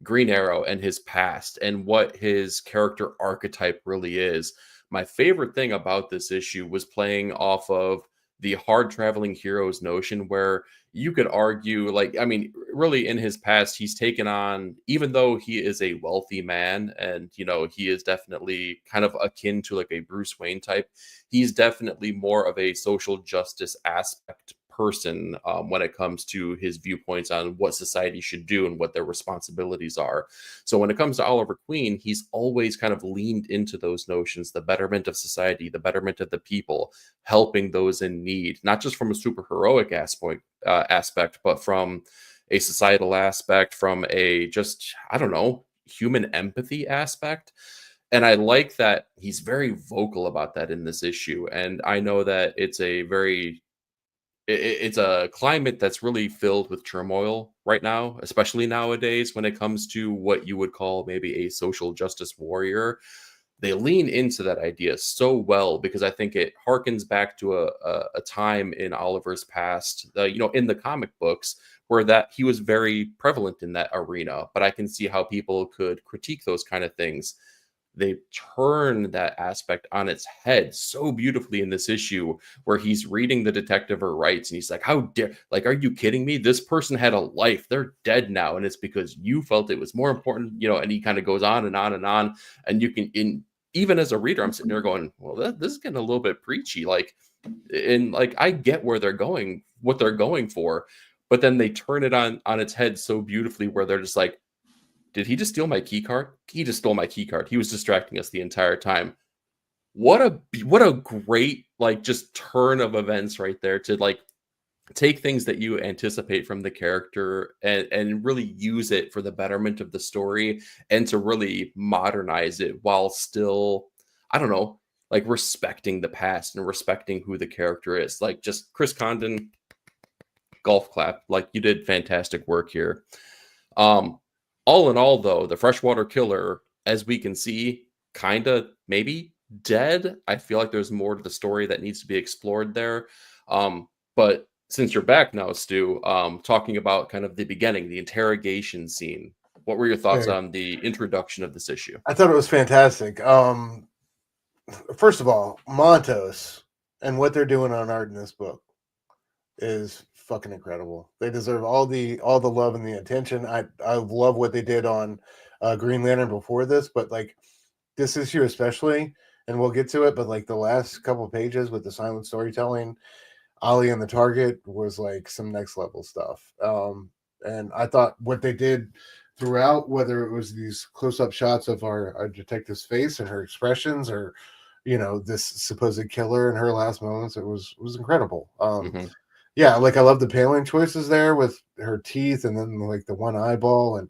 Green Arrow and his past and what his character archetype really is. My favorite thing about this issue was playing off of the hard traveling heroes notion, where you could argue, like, I mean, really in his past, he's taken on, even though he is a wealthy man and, he is definitely kind of akin to like a Bruce Wayne type, he's definitely more of a social justice aspect person when it comes to his viewpoints on what society should do and what their responsibilities are. So when it comes to Oliver Queen, he's always kind of leaned into those notions: the betterment of society, the betterment of the people, helping those in need, not just from a superheroic aspect, but from a societal aspect, from a just, I don't know, human empathy aspect. And I like that he's very vocal about that in this issue. And I know that it's a climate that's really filled with turmoil right now, especially nowadays when it comes to what you would call maybe a social justice warrior. They lean into that idea so well because I think it harkens back to a time in Oliver's past, in the comic books, where that he was very prevalent in that arena. But I can see how people could critique those kind of things. They turn that aspect on its head so beautifully in this issue, where he's reading the detective or rights and he's like, how dare, like, are you kidding me? This person had a life, they're dead now, and it's because you felt it was more important, and he kind of goes on and on and on. And you can, even as a reader, I'm sitting there going, well, this is getting a little bit preachy, like, and like, I get where they're going, what they're going for, but then they turn it on its head so beautifully, where they're just like, did he just steal my key card? He just stole my key card. He was distracting us the entire time. What a great, like, just turn of events right there, to like take things that you anticipate from the character and really use it for the betterment of the story, and to really modernize it while still, I don't know, like, respecting the past and respecting who the character is. Like, just Chris Condon, golf clap. Like, you did fantastic work here. All in all, though, the freshwater killer, as we can see, kind of maybe dead. I feel like there's more to the story that needs to be explored there. But since you're back now, Stu, talking about kind of the beginning, the interrogation scene, what were your thoughts on the introduction of this issue? I thought it was fantastic. First of all, Montos and what they're doing on art in this book is fucking incredible. They deserve all the love and the attention. I love what they did on Green Lantern before this, but like this issue especially, and we'll get to it, but like the last couple of pages with the silent storytelling, Ollie and the Target was like some next level stuff. And I thought what they did throughout, whether it was these close-up shots of our detective's face and her expressions, or this supposed killer in her last moments, it was incredible. Yeah, like I love the paneling choices there with her teeth and then like the one eyeball, and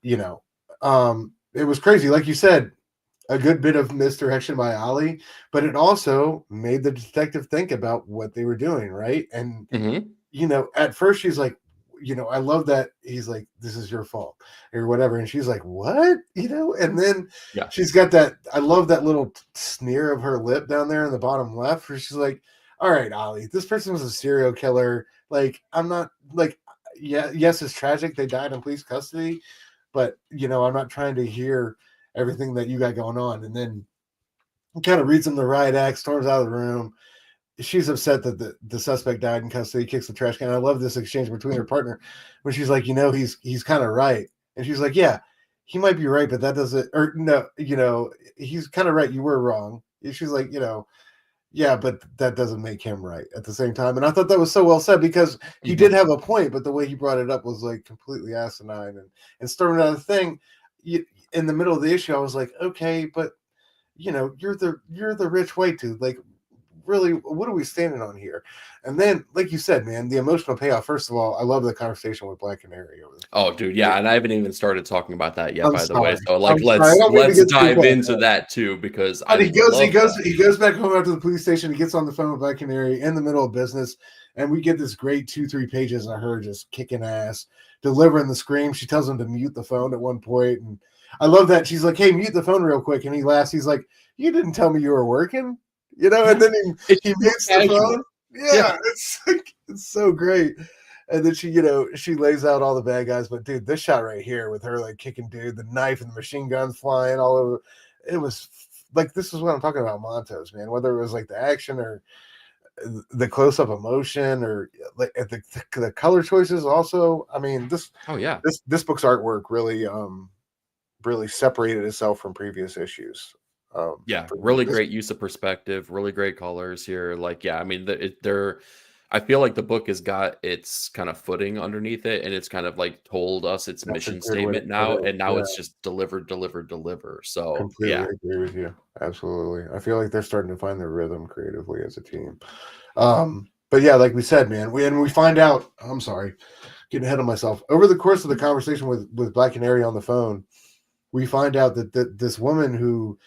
it was crazy. Like you said, a good bit of misdirection by Ollie, but it also made the detective think about what they were doing, right? And at first she's like, I love that he's like, this is your fault or whatever, and she's like, what? And then she's got that, I love that little sneer of her lip down there in the bottom left, where she's like, all right, Ollie, this person was a serial killer. Like, I'm not like, yes, it's tragic they died in police custody, but I'm not trying to hear everything that you got going on. And then kind of reads him the riot act, storms out of the room. She's upset that the suspect died in custody, kicks the trash can. I love this exchange between her partner when she's like, he's kind of right. And she's like, yeah, he might be right, but that doesn't, or no, he's kind of right. You were wrong. She's like, yeah, but that doesn't make him right at the same time. And I thought that was so well said, because he did have a point, but the way he brought it up was like completely asinine and storming out of the thing. In the middle of the issue, I was like, okay, but you're the rich white dude. Like, really, what are we standing on here? And then, like you said, man, the emotional payoff. First of all, I love the conversation with Black Canary. Oh, dude, yeah, and I haven't even started talking about that yet, by the way. So, like, let's dive into that too, because he goes back home after the police station. He gets on the phone with Black Canary in the middle of business, and we get this great 2-3 pages of her just kicking ass, delivering the scream. She tells him to mute the phone at one point, and I love that she's like, "Hey, mute the phone real quick," and he laughs. He's like, "You didn't tell me you were working." And then he mutes the phone. Yeah, Yeah. it's like, it's so great. And then she lays out all the bad guys, but dude, this shot right here with her like kicking dude, the knife and the machine guns flying all over, it was like, this is what I'm talking about, Montos, man. Whether it was like the action or the close-up emotion or like the color choices also. I mean, Oh yeah. this book's artwork really separated itself from previous issues. Yeah, For me. really This great use of perspective, really great colors here. Like, yeah, I mean, they're. I feel like the book has got its kind of footing underneath it, and it's kind of like told us its That's a mission good way to statement put now, it. and now Yeah, it's just deliver, deliver, deliver. So completely yeah, agree with you. Absolutely. I feel like they're starting to find their rhythm creatively as a team. But yeah, like we said, man, we find out. I'm sorry, getting ahead of myself. Over the course of the conversation with Black Canary on the phone, we find out that this woman who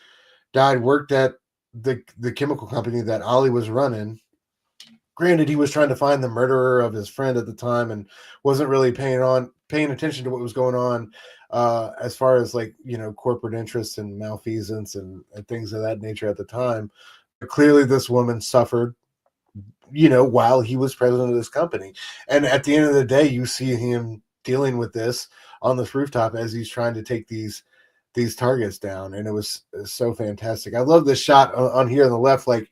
died worked at the chemical company that Ollie was running. Granted, he was trying to find the murderer of his friend at the time and wasn't really paying attention to what was going on, as far as like corporate interests and malfeasance and things of that nature at the time. But clearly, this woman suffered, while he was president of this company. And at the end of the day, you see him dealing with this on this rooftop as he's trying to take these targets down, and it was so fantastic. I love this shot on here on the left, like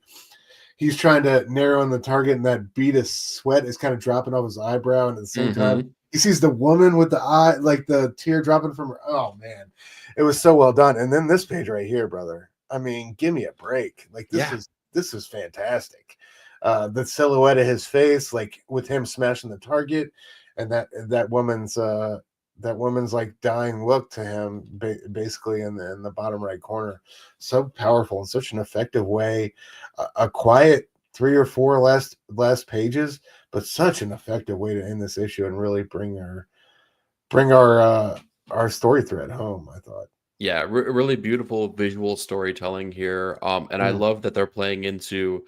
he's trying to narrow in the target, and that bead of sweat is kind of dropping off his eyebrow, and at the same time, hmm he sees the woman with the eye, like the tear dropping from her. Oh man, it was so well done. And then this page right here, brother. I mean, give me a break. Like yeah, this is fantastic. The silhouette of his face, like with him smashing the target, and that woman's like dying look to him, basically in the bottom right corner. So powerful in such an effective way. A quiet 3 or 4 last pages, but such an effective way to end this issue and really bring our story thread home, I thought. yeah, really beautiful visual storytelling here. And I Mm, love that they're playing into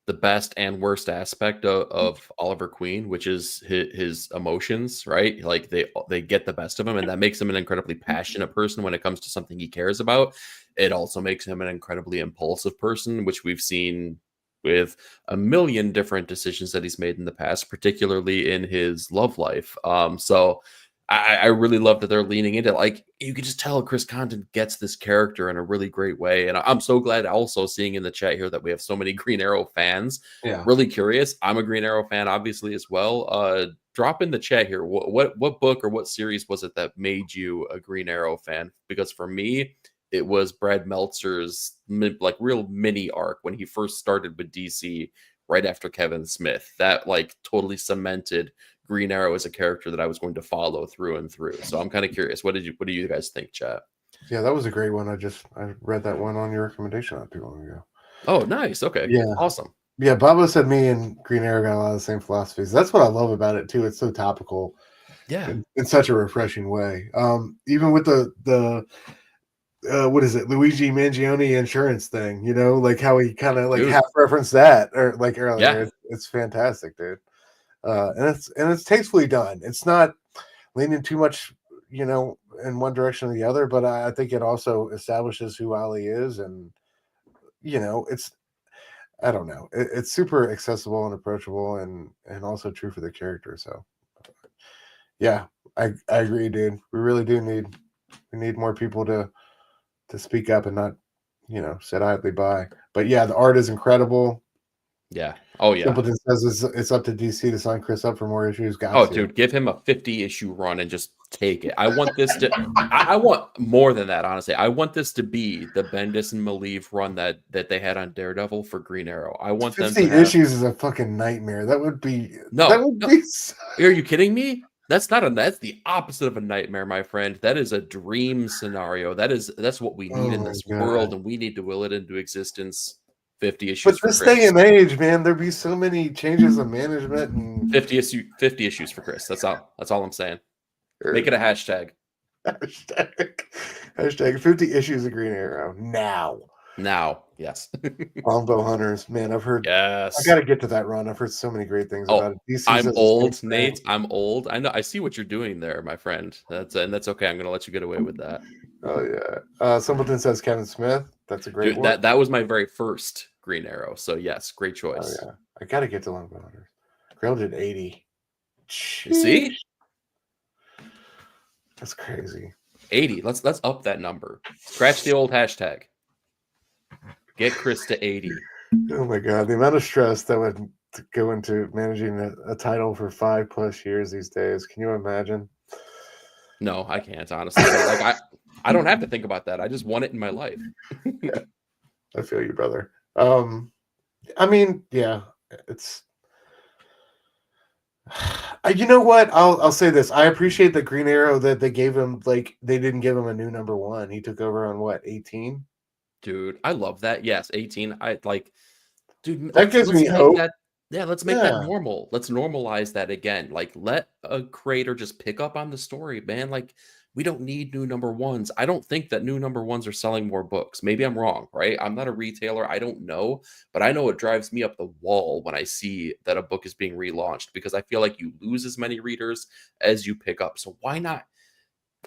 the best and worst aspect of Oliver Queen, which is his emotions, right? Like they get the best of him, and that makes him an incredibly passionate person when it comes to something he cares about. It also makes him an incredibly impulsive person, which we've seen with a million different decisions that he's made in the past, particularly in his love life. So I really love that they're leaning into it. Like you can just tell Chris Condon gets this character in a really great way. And I'm so glad also seeing in the chat here that we have so many Green Arrow fans. yeah. Really curious. I'm a Green Arrow fan, obviously, as well. Drop in the chat here. What book or what series was it that made you a Green Arrow fan? Because for me, it was Brad Meltzer's like real mini arc when he first started with DC right after Kevin Smith. That like totally cemented Green Arrow as a character that I was going to follow through and through. So I'm kind of curious. What do you guys think, chat? Yeah, that was a great one. I read that one on your recommendation not too long ago. Oh, nice. Okay. Yeah. Awesome. Yeah, Baba said me and Green Arrow got a lot of the same philosophies. That's what I love about it too. It's so topical Yeah. in such a refreshing way. Even with the what is it, Luigi Mangione insurance thing, like how he kind of like Dude. half referenced that or like earlier. Yeah. It's fantastic, dude. And it's tastefully done. It's not leaning too much, in one direction or the other, but I think it also establishes who Ali is, and it's I don't know, it's super accessible and approachable, and also true for the character. So yeah, I agree, dude. We really do need more people to speak up and not sit idly by. But yeah, the art is incredible. Yeah. Oh, yeah. Simpleton says it's up to DC to sign Chris up for more issues. Got Oh, to. dude, give him a 50 issue run and just take it. I want this to. I want more than that, honestly. I want this to be the Bendis and Malieve run that they had on Daredevil for Green Arrow. I want them to 50 have. issues is a fucking nightmare. That would be that No, would no. be Are you kidding me? That's not a. That's the opposite of a nightmare, my friend. That is a dream scenario. That's what we need oh in my this god. world, and we need to will it into existence. 50 But issues for this day Chris. and age, man, there'd be so many changes of management and 50 issues for Chris. That's all I'm saying. Make or it a hashtag. hashtag hashtag 50 issues of Green Arrow now. Now, yes. Longbow Hunters, man, I Yes. got to get to that run. I've heard so many great things about Oh, it. DC's I'm does the same old, thing. Nate. I'm old. I know. I see what you're doing there, my friend. That's okay. I'm gonna let you get away with that, Oh yeah. Simpleton says Kevin Smith. That's a great dude. one. That was my very first Green Arrow. So yes, great Oh choice. yeah, I gotta get to Longbow Hunters. Grail did 80. You see? Sheesh. That's crazy. 80. Let's up that number. Scratch the old hashtag. Get Chris to 80. Oh my god, the amount of stress that would go into managing a title for 5+ years these days. Can you imagine? No, I can't, honestly. Like I don't have to think about that. I just want it in my life. Yeah, I feel you, brother. I mean, yeah, it's you know what? I'll say this. I appreciate the Green Arrow that they gave him. Like they didn't give him a new number one. He took over on what, 18? Dude, I love that. Yes, 18. I like, dude, That gives me let's make hope. that, yeah, let's make that Yeah, normal. Let's normalize that again. Like, let a creator just pick up on the story, man. Like, we don't need new number ones. I don't think that new number ones are selling more books. Maybe I'm wrong, right? I'm not a retailer. I don't know, but I know it drives me up the wall when I see that a book is being relaunched because I feel like you lose as many readers as you pick up. So why not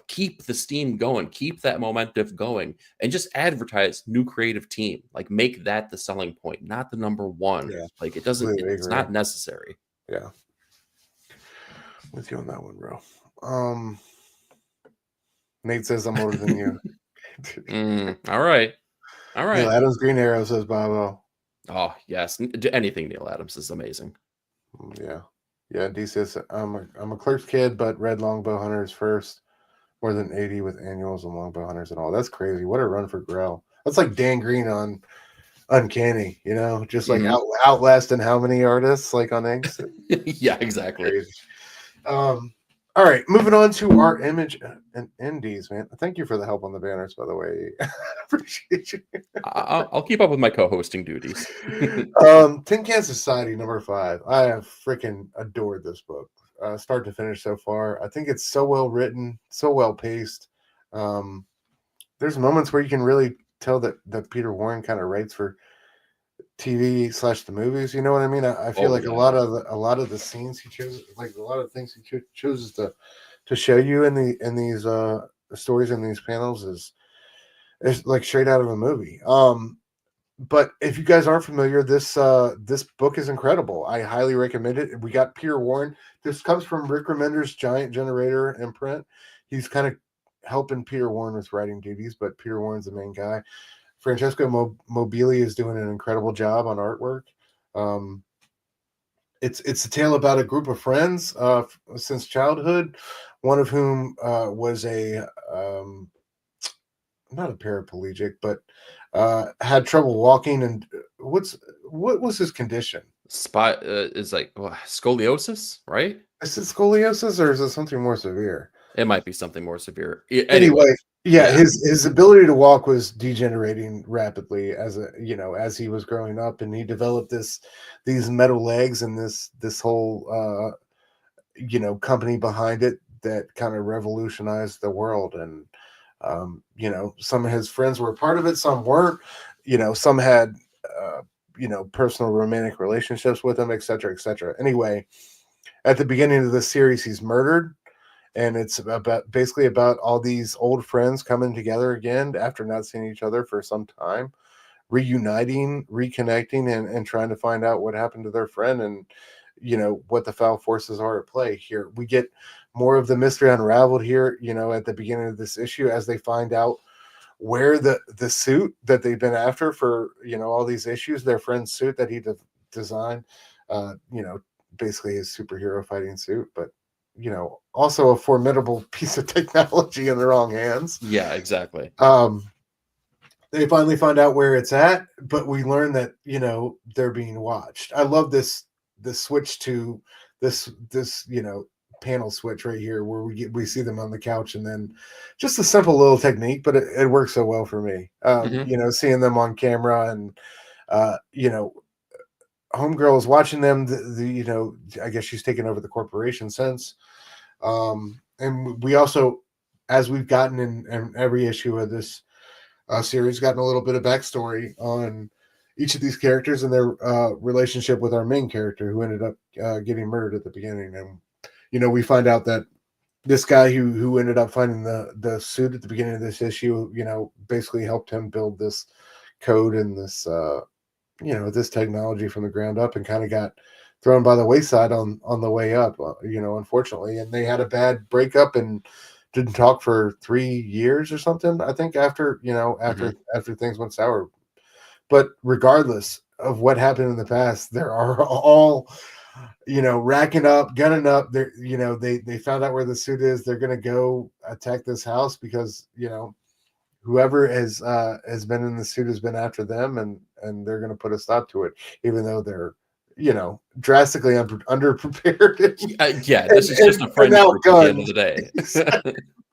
keep the steam going, keep that momentum going, and just advertise new creative team? Like make that the selling point, not the number one. yeah, Like it doesn't, completely it's agree. not necessary. Yeah, with you on that one, bro. Nate says I'm older than you. All right. All Neil right. Adams Green Arrow says Bobo. Oh, yes. Anything Neil Adams is amazing. Yeah, yeah. D says I'm a clerk's kid, but read Longbow Hunters first. More than 80 with annuals and Longbow Hunters and all. That's crazy. What a run for Grell. That's like Dan Green on Uncanny, just like Mhm. outlasting how many artists like on Inks. Yeah, exactly. Crazy. All right, moving on to our image and indies, man. Thank you for the help on the banners, by the way. Appreciate you. I'll keep up with my co-hosting duties. Tin Can Society #5. I have freaking adored this book, start to finish so far. I think it's so well written, so well paced. There's moments where you can really tell that Peter Warren kind of writes for TV / the movies. You know what I mean? I feel Oh like yeah. a lot of the scenes he chose, like a lot of things he chooses to show you in these stories in these panels is like straight out of a movie. But if you guys aren't familiar, this book is incredible. I highly recommend it. We got Peter Warren. This comes from Rick Remender's Giant Generator imprint. He's kind of helping Peter Warren with writing duties, but Peter Warren's the main guy. Francesco Mobili is doing an incredible job on artwork. Um, it's a tale about a group of friends since childhood, one of whom was a not a paraplegic, but had trouble walking. And what was his condition? Spot is like scoliosis, right? Is it scoliosis or is it something more severe? It might be something more severe. Anyway, Anyway, yeah, yeah. his ability to walk was degenerating rapidly as he was growing up, and he developed these metal legs and this whole company behind it that kind of revolutionized the world. And some of his friends were a part of it, some weren't. Some had personal romantic relationships with him, etc., etc. Anyway, at the beginning of the series, he's murdered, and it's basically about all these old friends coming together again after not seeing each other for some time, reuniting, reconnecting, and trying to find out what happened to their friend, and what the foul forces are at play here. We get more of the mystery unraveled here, at the beginning of this issue, as they find out where the suit that they've been after for all these issues, their friend's suit that he designed, uh you know basically his superhero fighting suit, but also a formidable piece of technology in the wrong hands. Yeah, exactly. They finally find out where it's at, but we learn that they're being watched. I love this switch to this panel switch right here, where we see them on the couch, and then just a simple little technique, but it works so well for me. Hmm. Seeing them on camera, and uh you know homegirl is watching them. I guess she's taken over the corporation since. And we also, as we've gotten in every issue of this series, gotten a little bit of backstory on each of these characters and their relationship with our main character, who ended up getting murdered at the beginning. And we find out that this guy who ended up finding the suit at the beginning of this issue, basically helped him build this code and this this technology from the ground up, and kind of got thrown by the wayside on the way up, unfortunately. And they had a bad breakup and didn't talk for 3 years or something, I think, after Mhm. after things went sour. But regardless of what happened in the past, there are all racking up, gunning up. They found out where the suit is. They're gonna go attack this house because whoever has been in the suit has been after them, and they're gonna put a stop to it, even though they're drastically underprepared Yeah, this is just a and friend group at the end of outgunned. the day.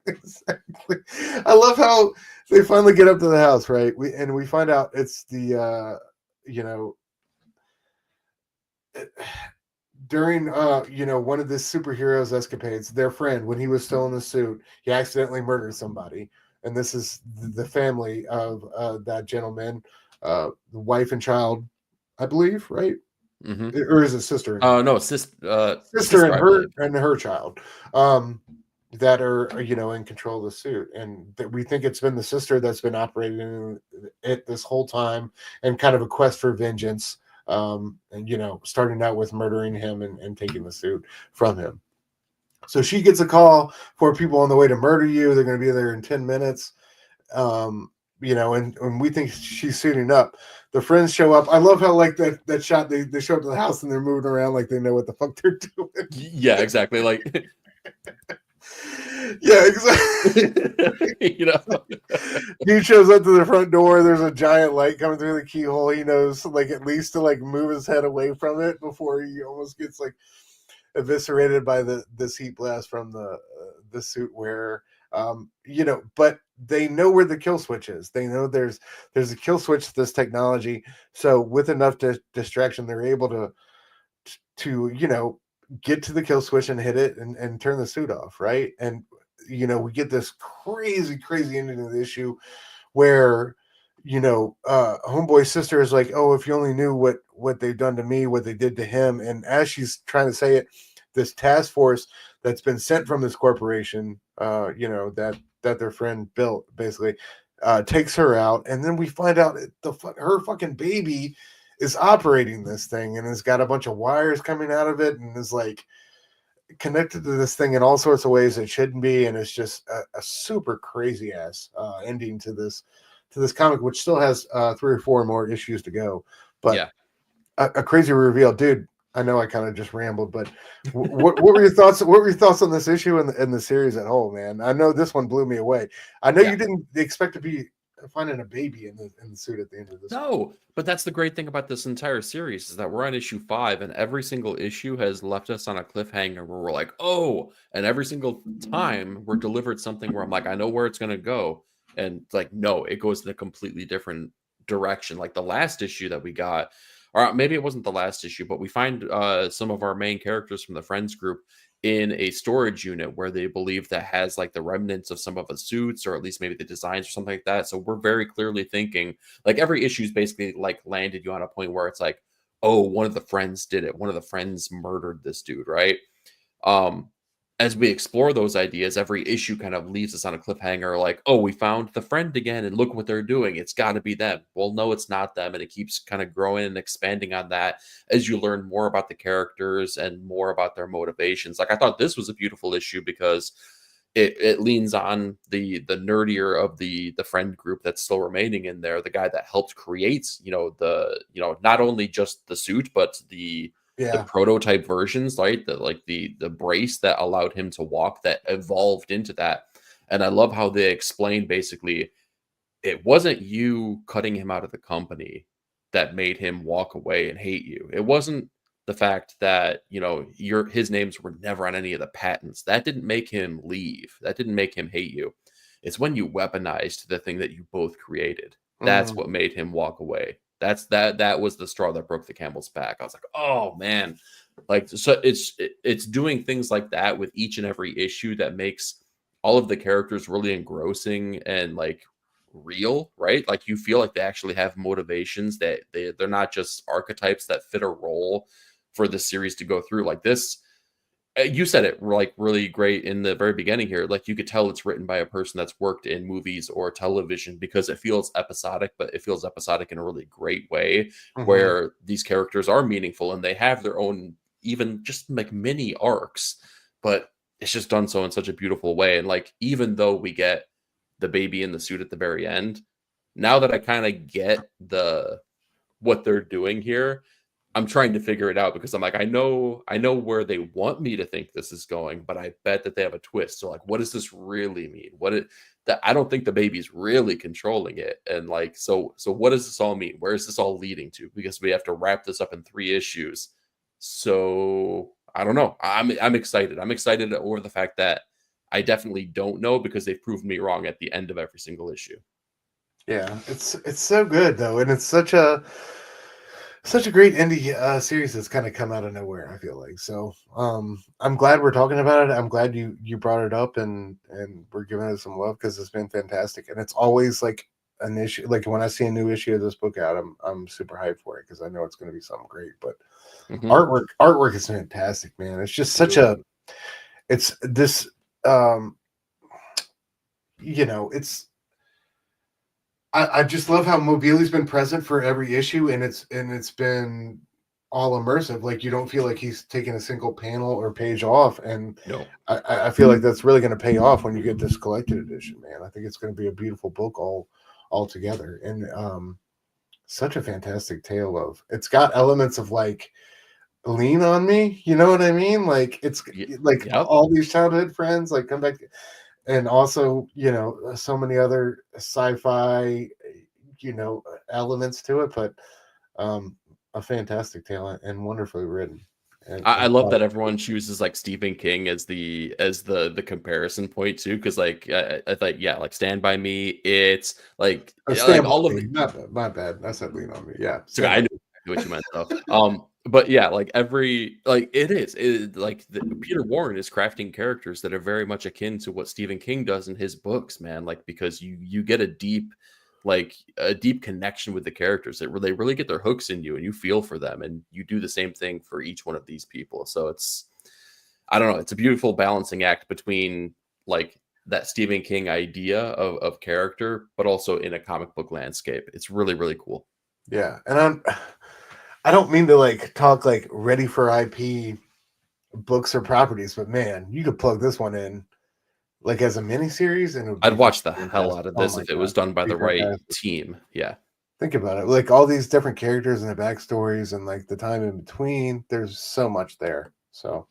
Exactly. I love how they finally get up to the house, right? We find out it's the you know during one of the superheroes escapades, their friend, when he was still in the suit, he accidentally murdered somebody. And this is the family of that gentleman, the wife and child, I believe, right? Mhm. Or is it sister and No, sister sister, and I her believe. and her child, that are in control of the suit, and that we think it's been the sister that's been operating it this whole time, and kind of a quest for vengeance, and starting out with murdering him and taking the suit from him. So she gets a call for people on the way to murder you. They're going to be there in 10 minutes. And we think she's suiting up. The friends show up. I love how, like, that shot, they show up to the house and they're moving around like they know what the fuck they're doing. Yeah, exactly. Like, Yeah, exactly. you know, He shows up to the front door. There's a giant light coming through the keyhole. He knows, like, at least to, like, move his head away from it before he almost gets, like, eviscerated by this heat blast from the suit wearer. But they know where the kill switch is. They know there's a kill switch to this technology. So with enough distraction, they're able to get to the kill switch and hit it and turn the suit off, right? And we get this crazy ending of the issue where homeboy's sister is like, oh, if you only knew what they've done to me, what they did to him. And as she's trying to say it, this task force that's been sent from this corporation, that their friend built, basically, takes her out. And then we find out her fucking baby is operating this thing and has got a bunch of wires coming out of it and is, like, connected to this thing in all sorts of ways it shouldn't be. And it's just a super crazy ass ending to this comic, which still has 3 or 4 more issues to go. But yeah. a crazy reveal, dude. I know I kind of just rambled, but what were your thoughts? What were your thoughts on this issue and the series at whole, man? I know this one blew me away. I know Yeah. you didn't expect to be finding a baby in the suit at the end of this one. No, but that's the great thing about this entire series is that we're on issue 5 and every single issue has left us on a cliffhanger where we're like, "Oh," and every single time we're delivered something where I'm like, "I know where it's going to go." And like, no, it goes in a completely different direction. Like the last issue that we got, or maybe it wasn't the last issue, but we find some of our main characters from the Friends group in a storage unit where they believe that has like the remnants of some of the suits or at least maybe the designs or something like that. So we're very clearly thinking like every issue's basically like landed you on a point where it's like, oh, one of the friends did it. One of the friends murdered this dude, right? Um, as we explore those ideas, every issue kind of leaves us on a cliffhanger, like, oh, we found the friend again, and look what they're doing. It's got to be them. Well, no, it's not them. And it keeps kind of growing and expanding on that as you learn more about the characters and more about their motivations. Like, I thought this was a beautiful issue because it leans on the nerdier of the friend group that's still remaining in there, the guy that helped create not only just the suit but the Yeah, prototype versions, right? The brace that allowed him to walk that evolved into that. And I love how they explain basically it wasn't you cutting him out of the company that made him walk away and hate you. It wasn't the fact that, his names were never on any of the patents. That didn't make him leave. That didn't make him hate you. It's when you weaponized the thing that you both created. That's mm, what made him walk away. That was the straw that broke the camel's back. I was like, "Oh man." Like so it's doing things like that with each and every issue that makes all of the characters really engrossing and like real, right? Like you feel like they actually have motivations that they're not just archetypes that fit a role for the series to go through. Like this, You said it like really great in the very beginning here. Like you could tell it's written by a person that's worked in movies or television because it feels episodic, but it feels episodic in a really great way Hmm. where these characters are meaningful and they have their own, even just like mini arcs, but it's just done so in such a beautiful way. And like, even though we get the baby in the suit at the very end, now that I kind of get what they're doing here, I'm trying to figure it out because I'm like, I know where they want me to think this is going, but I bet that they have a twist. So like, what does this really mean? What it that I don't think the baby's really controlling it. And like, so what does this all mean? Where is this all leading to? Because we have to wrap this up in 3 issues. So I don't know. I'm excited. I'm excited over the fact that I definitely don't know because they've proven me wrong at the end of every single issue. Yeah, it's so good though, and it's such a great indie series that's kind of come out of nowhere. I feel like so. I'm glad we're talking about it. I'm glad you brought it up and we're giving it some love because it's been fantastic. And it's always like an issue. Like when I see a new issue of this book out, I'm super hyped for it because I know it's going to be something great. But Mhm. artwork is fantastic, man. It's just such a Absolutely. it's this um it's I just love how Mobile's been present for every issue, and it's been all immersive. Like you don't feel like he's taking a single panel or page off, and No. I feel like that's really going to pay off when you get this collected edition, man. I think it's going to be a beautiful book all together, and such a fantastic tale of. It's got elements of like Lean on Me, you know what I mean? Like it's like Yep. all these childhood friends like come back, and also so many other sci-fi elements to it, but um a fantastic talent and wonderfully written I and love that everyone chooses like Stephen King as the comparison point too, because like I thought, yeah, like Stand by Me, it's like Stand by all of Me. the My bad, I said Lean on Me. Yeah, so Stand I by knew exactly what you meant though. But yeah, like every like like Peter Warren is crafting characters that are very much akin to what Stephen King does in his books, man. Like because you get a deep connection with the characters that they really get their hooks in you and you feel for them and you do the same thing for each one of these people. So it's I don't know, it's a beautiful balancing act between like that Stephen King idea of character, but also in a comic book landscape. It's really, really cool. yeah. And I don't mean to like talk like ready for IP books or properties, but man, you could plug this one in like as a mini series and it would be I'd fucking watch the hell fantastic. out of Oh this my if it god, was done by it'd the be right fantastic. team. Yeah. Think about it. Like all these different characters and the backstories and like the time in between, there's so much there. So,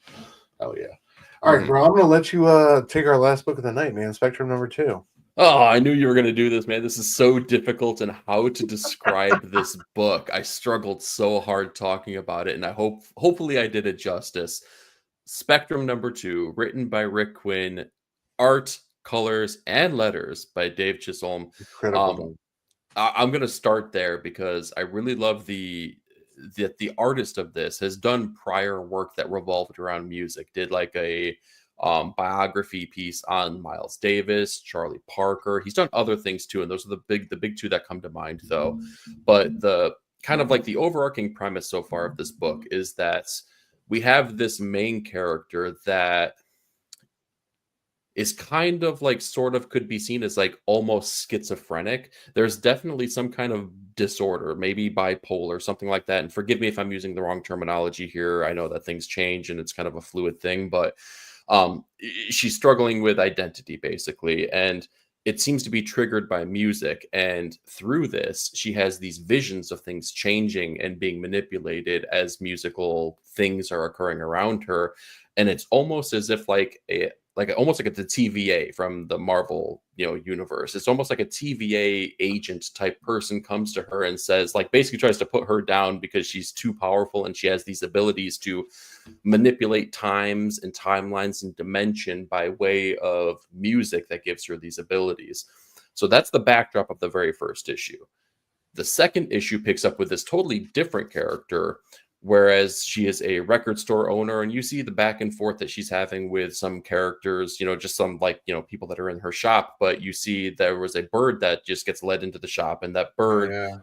oh yeah. All right, Mhm. bro. I'm gonna let you take our last book of the night, man. Spectrum number 2. Oh, I knew you were gonna do this, man. This is so difficult and how to describe this book. I struggled so hard talking about it, and hopefully I did it justice. Spectrum number 2, written by Rick Quinn, art, colors, and letters by Dave Chisholm. Incredible Um, book. I'm gonna start there because I really love that the artist of this has done prior work that revolved around music. Did like a biography piece on Miles Davis, Charlie Parker. He's done other things too, and those are the big two that come to mind though. But the kind of like the overarching premise so far of this book is that we have this main character that is kind of like sort of could be seen as like almost schizophrenic. There's definitely some kind of disorder, maybe bipolar, something like that. And forgive me if I'm using the wrong terminology here. I know that things change and it's kind of a fluid thing, but she's struggling with identity basically. And it seems to be triggered by music. And through this, she has these visions of things changing and being manipulated as musical things are occurring around her. And it's almost as if like almost like the TVA from the Marvel, universe. It's almost like a TVA agent type person comes to her and says, like, basically tries to put her down because she's too powerful and she has these abilities to manipulate times and timelines and dimension by way of music that gives her these abilities. So that's the backdrop of the very first issue. The second issue picks up with this totally different character, whereas she is a record store owner, and you see the back and forth that she's having with some characters, just some like, people that are in her shop. But you see there was a bird that just gets led into the shop, and that Oh bird yeah.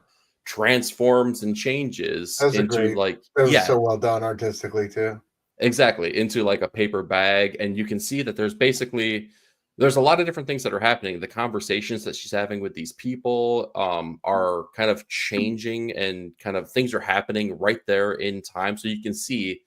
transforms and changes That was a into great like, that was yeah, so well done artistically too. Exactly, into like a paper bag, and you can see that there's a lot of different things that are happening. The conversations that she's having with these people are kind of changing, and kind of things are happening right there in time. So you can see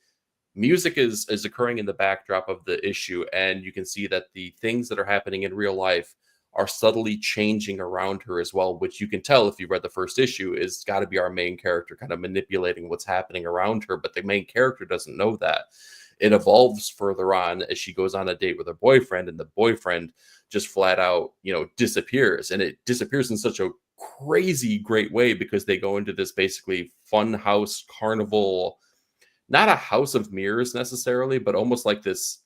music is occurring in the backdrop of the issue, and you can see that the things that are happening in real life are subtly changing around her as well, which you can tell if you read the first issue is got to be our main character kind of manipulating what's happening around her, but the main character doesn't know that. It evolves further on as she goes on a date with her boyfriend, and the boyfriend just flat out, disappears, and it disappears in such a crazy great way because they go into this basically fun house carnival, not a house of mirrors necessarily, but almost like this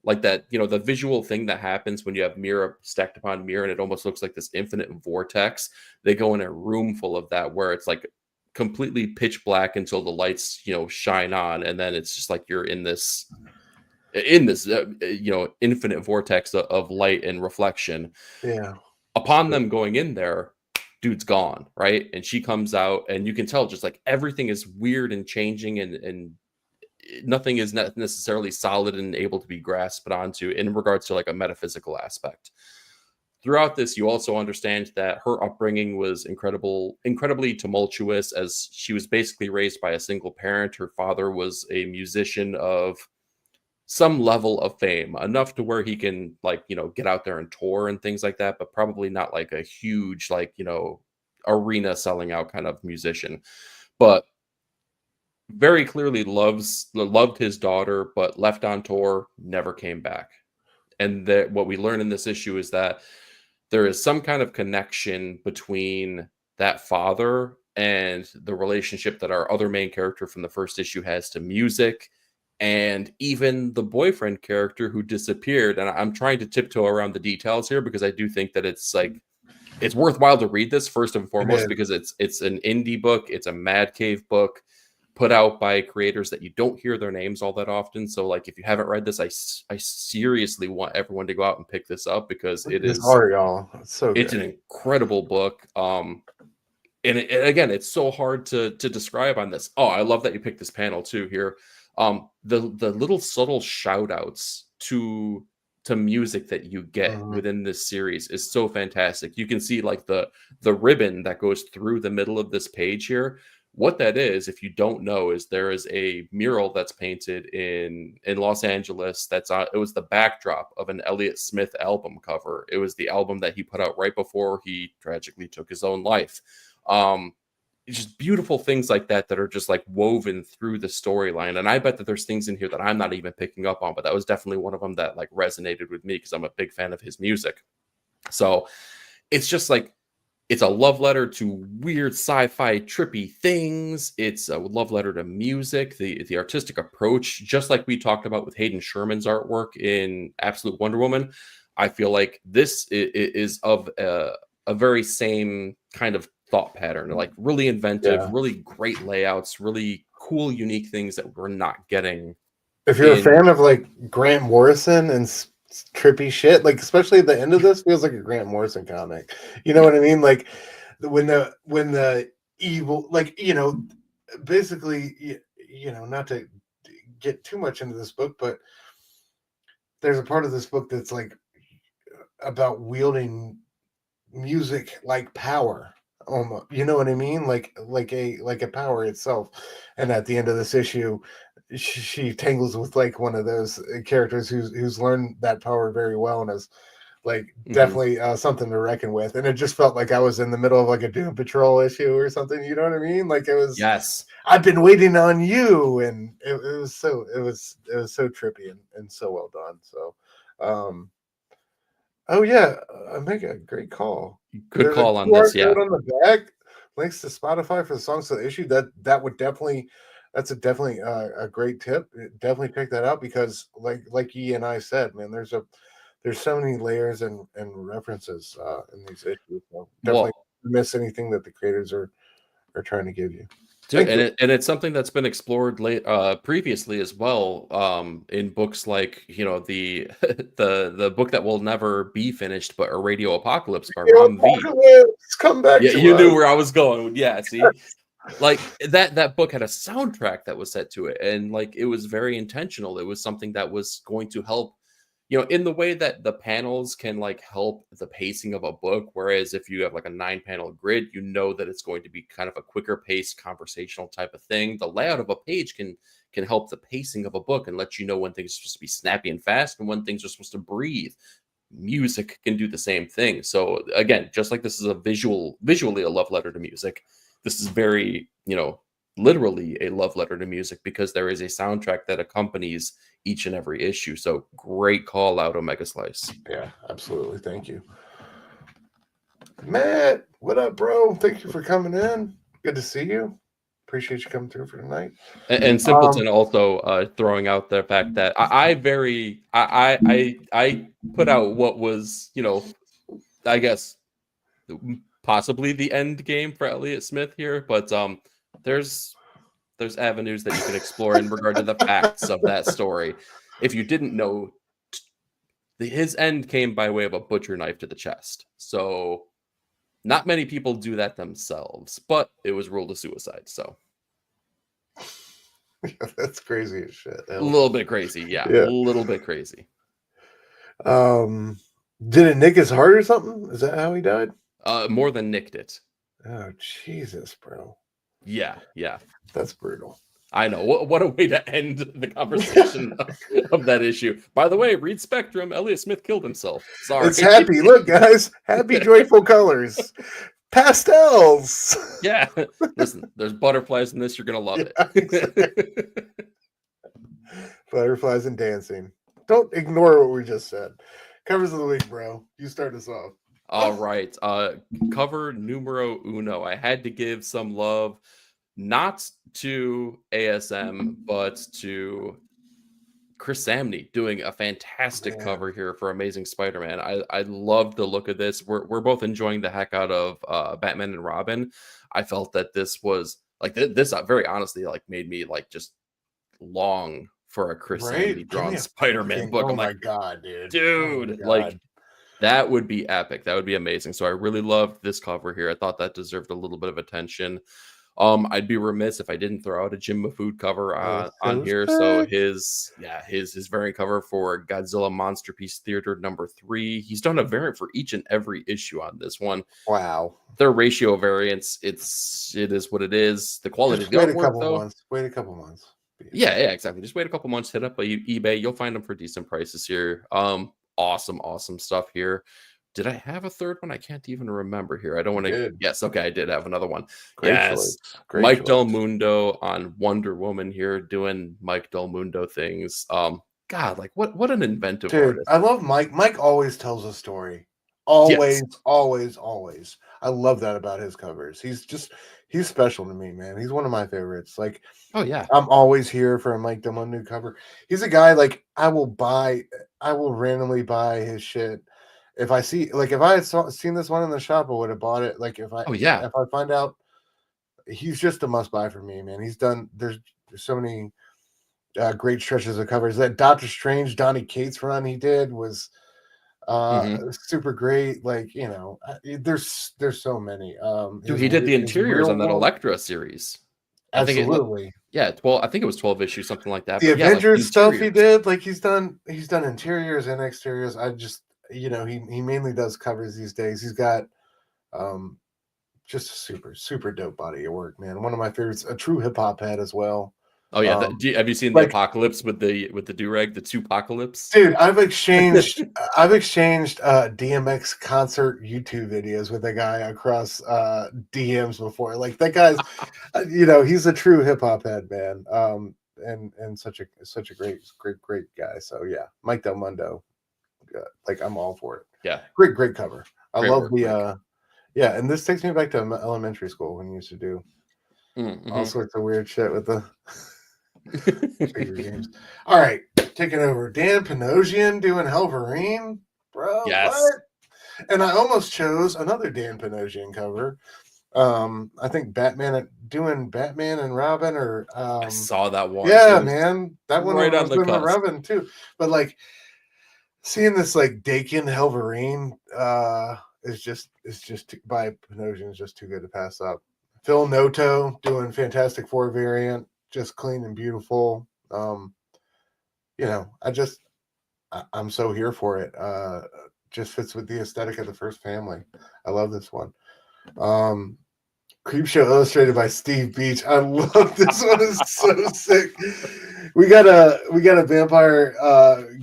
like that, the visual thing that happens when you have mirror stacked upon mirror and it almost looks like this infinite vortex. They go in a room full of that where it's like completely pitch black until the lights, shine on, and then it's just like you're in this infinite vortex of light and reflection. Yeah. Upon them going in there, dude's gone, right? And she comes out, and you can tell just like everything is weird and changing, and nothing is not necessarily solid and able to be grasped onto in regards to like a metaphysical aspect. Throughout this, you also understand that her upbringing was incredibly tumultuous, as she was basically raised by a single parent. Her father was a musician of some level of fame, enough to where he can like, get out there and tour and things like that, but probably not like a huge, like, arena selling out kind of musician. But very clearly loved his daughter, but left on tour, never came back. And that what we learn in this issue is that there is some kind of connection between that father and the relationship that our other main character from the first issue has to music, and even the boyfriend character who disappeared. And I'm trying to tiptoe around the details here because I do think that it's like it's worthwhile to read this first and foremost because it's an indie book, it's a Mad Cave book put out by creators that you don't hear their names all that often. So like if you haven't read this, I seriously want everyone to go out and pick this up because It's hard, y'all. It's so it's good. an incredible book. And again, it's so hard to describe on this. Oh, I love that you picked this panel too here. The little subtle shout outs to music that you get within this series is so fantastic. You can see like the ribbon that goes through the middle of this page here. What that is, if you don't know, is there is a mural that's painted in Los Angeles. It was the backdrop of an Elliott Smith album cover. It was the album that he put out right before he tragically took his own life. It's just beautiful things like that are just like woven through the storyline. And I bet that there's things in here that I'm not even picking up on, but that was definitely one of them that like resonated with me because I'm a big fan of his music. So it's just like, it's a love letter to weird sci-fi trippy things. It's a love letter to music, the artistic approach, just like we talked about with Hayden Sherman's artwork in Absolute Wonder Woman. I feel like this is of a very same kind of thought pattern, like really inventive, really great layouts, really cool, unique things that we're not getting. If you're a fan of like Grant Morrison and trippy shit, like especially the end of this feels like a Grant Morrison comic. You know what I mean? Like when the evil, like, basically, not to get too much into this book, but there's a part of this book that's like about wielding music like power. Almost, you know what I mean? Like a power itself. And at the end of this issue, she tangles with like one of those characters who's learned that power very well and is like definitely something to reckon with. And it just felt like I was in the middle of like a Doom Patrol issue or something. You know what I mean? Like it was. Yes. I've been waiting on you, and it was so trippy and so well done. So, oh yeah, Omega, great call. Good call on this. Yeah. On the back, links to Spotify for the songs of the issue. That would definitely, that's definitely a great tip. Definitely pick that out because, like Yi and I said, man, there's so many layers and references in these issues. So definitely miss anything that the creators are trying to give you. Dude, and it's something that's been explored previously as well in books like the the book that will never be finished, but A Radio Apocalypse by Ram V. Come back. Yeah, you knew where I was going. Yeah, see, like that book had a soundtrack that was set to it, and like it was very intentional. It was something that was going to help, in the way that the panels can like help the pacing of a book. Whereas if you have like a 9-panel grid, that it's going to be kind of a quicker paced conversational type of thing. The layout of a page can help the pacing of a book and let you know when things are supposed to be snappy and fast and when things are supposed to breathe. Music can do the same thing. So again, just like this is visually a love letter to music, this is very, literally a love letter to music, because there is a soundtrack that accompanies each and every issue. So great call out, Omega Slice. Yeah, absolutely. Thank you. Matt, what up, bro? Thank you for coming in. Good to see you. Appreciate you coming through for tonight. And Simpleton also throwing out the fact that I put out what was, I guess possibly the end game for Elliott Smith here, but there's avenues that you can explore in regard to the facts of that story. If you didn't know, his end came by way of a butcher knife to the chest. So not many people do that themselves, but it was ruled a suicide. So that's crazy as shit. A little bit crazy. Yeah. A little bit crazy. Did it nick his heart or something? Is that how he died? More than nicked it. Oh, Jesus, bro. Yeah. That's brutal. I know. What a way to end the conversation of that issue. By the way, read Spectrum. Elliott Smith killed himself. Sorry. It's happy. Look, guys. Happy, joyful colors. Pastels. Yeah. Listen, there's butterflies in this. You're going to love it. Exactly. Butterflies and dancing. Don't ignore what we just said. Covers of the week, bro. You start us off. All right. Cover numero uno. I had to give some love, not to ASM, but to Chris Samney doing a fantastic cover here for Amazing Spider-Man. I love the look of this. We're both enjoying the heck out of Batman and Robin. I felt that this was like this very honestly like made me like just long for a Chris Samney drawn Spider-Man book. I'm like, God, dude, like that would be epic. That would be amazing. So I really loved this cover here. I thought that deserved a little bit of attention. I'd be remiss if I didn't throw out a Jim Mahfood cover on here. So his variant cover for Godzilla Monster Piece Theater #3. He's done a variant for each and every issue on this one. Wow. Their ratio variants, it is what it is. The quality of the artwork, though. Wait a couple months. Yeah, exactly. Just wait a couple months, hit up eBay. You'll find them for decent prices here. Awesome stuff here. Did I have a third one? I can't even remember here. I don't want to. Yes, okay, I did have another one. Great Mike Del Mundo on Wonder Woman here, doing Mike Del Mundo things. God, like what an inventive artist. I love Mike. Mike always tells a story. Always. I love that about his covers. He's special to me, man. He's one of my favorites. Like, oh yeah, I'm always here for a Mike Del Mundo cover. He's a guy like I will randomly buy his shit. If I see, like, if I had seen this one in the shop, I would have bought it. Like, if I find out, he's just a must buy for me, man. He's done. There's so many great stretches of covers. That Doctor Strange, Donny Cates run he did was super great. Like, there's so many. Dude, he did the interiors on that Elektra series. Absolutely. I think it was 12 issues, something like that. The Avengers stuff he did, like he's done interiors and exteriors. I just. He mainly does covers these days. He's got just a super dope body of work, man. One of my favorites, a true hip hop head as well. Oh yeah, have you seen the Apocalypse with the do-rag, the Tupacalypse? Dude, I've exchanged DMX concert YouTube videos with a guy across DMs before. Like that guy's he's a true hip hop head, man. And such a great guy. So yeah, Mike Del Mundo. Like I'm all for it. Yeah, great cover. I love the and this takes me back to elementary school when you used to do all sorts of weird shit with the figure games. All right, taking over. Dan Panosian doing Helverine, bro. Yes. What? And I almost chose another Dan Panosian cover. I think Batman and Robin, or I saw that one. Yeah, man, that one right on the cusp. Robin too. But like. Seeing this like Dakin Helverine is just by Panosian is just too good to pass up. Phil Noto doing Fantastic Four variant, just clean and beautiful. You know, I'm so here for it. Just fits with the aesthetic of the first family. I love this one. Creepshow illustrated by Steve Beach. I love this one. Is so sick. We got a vampire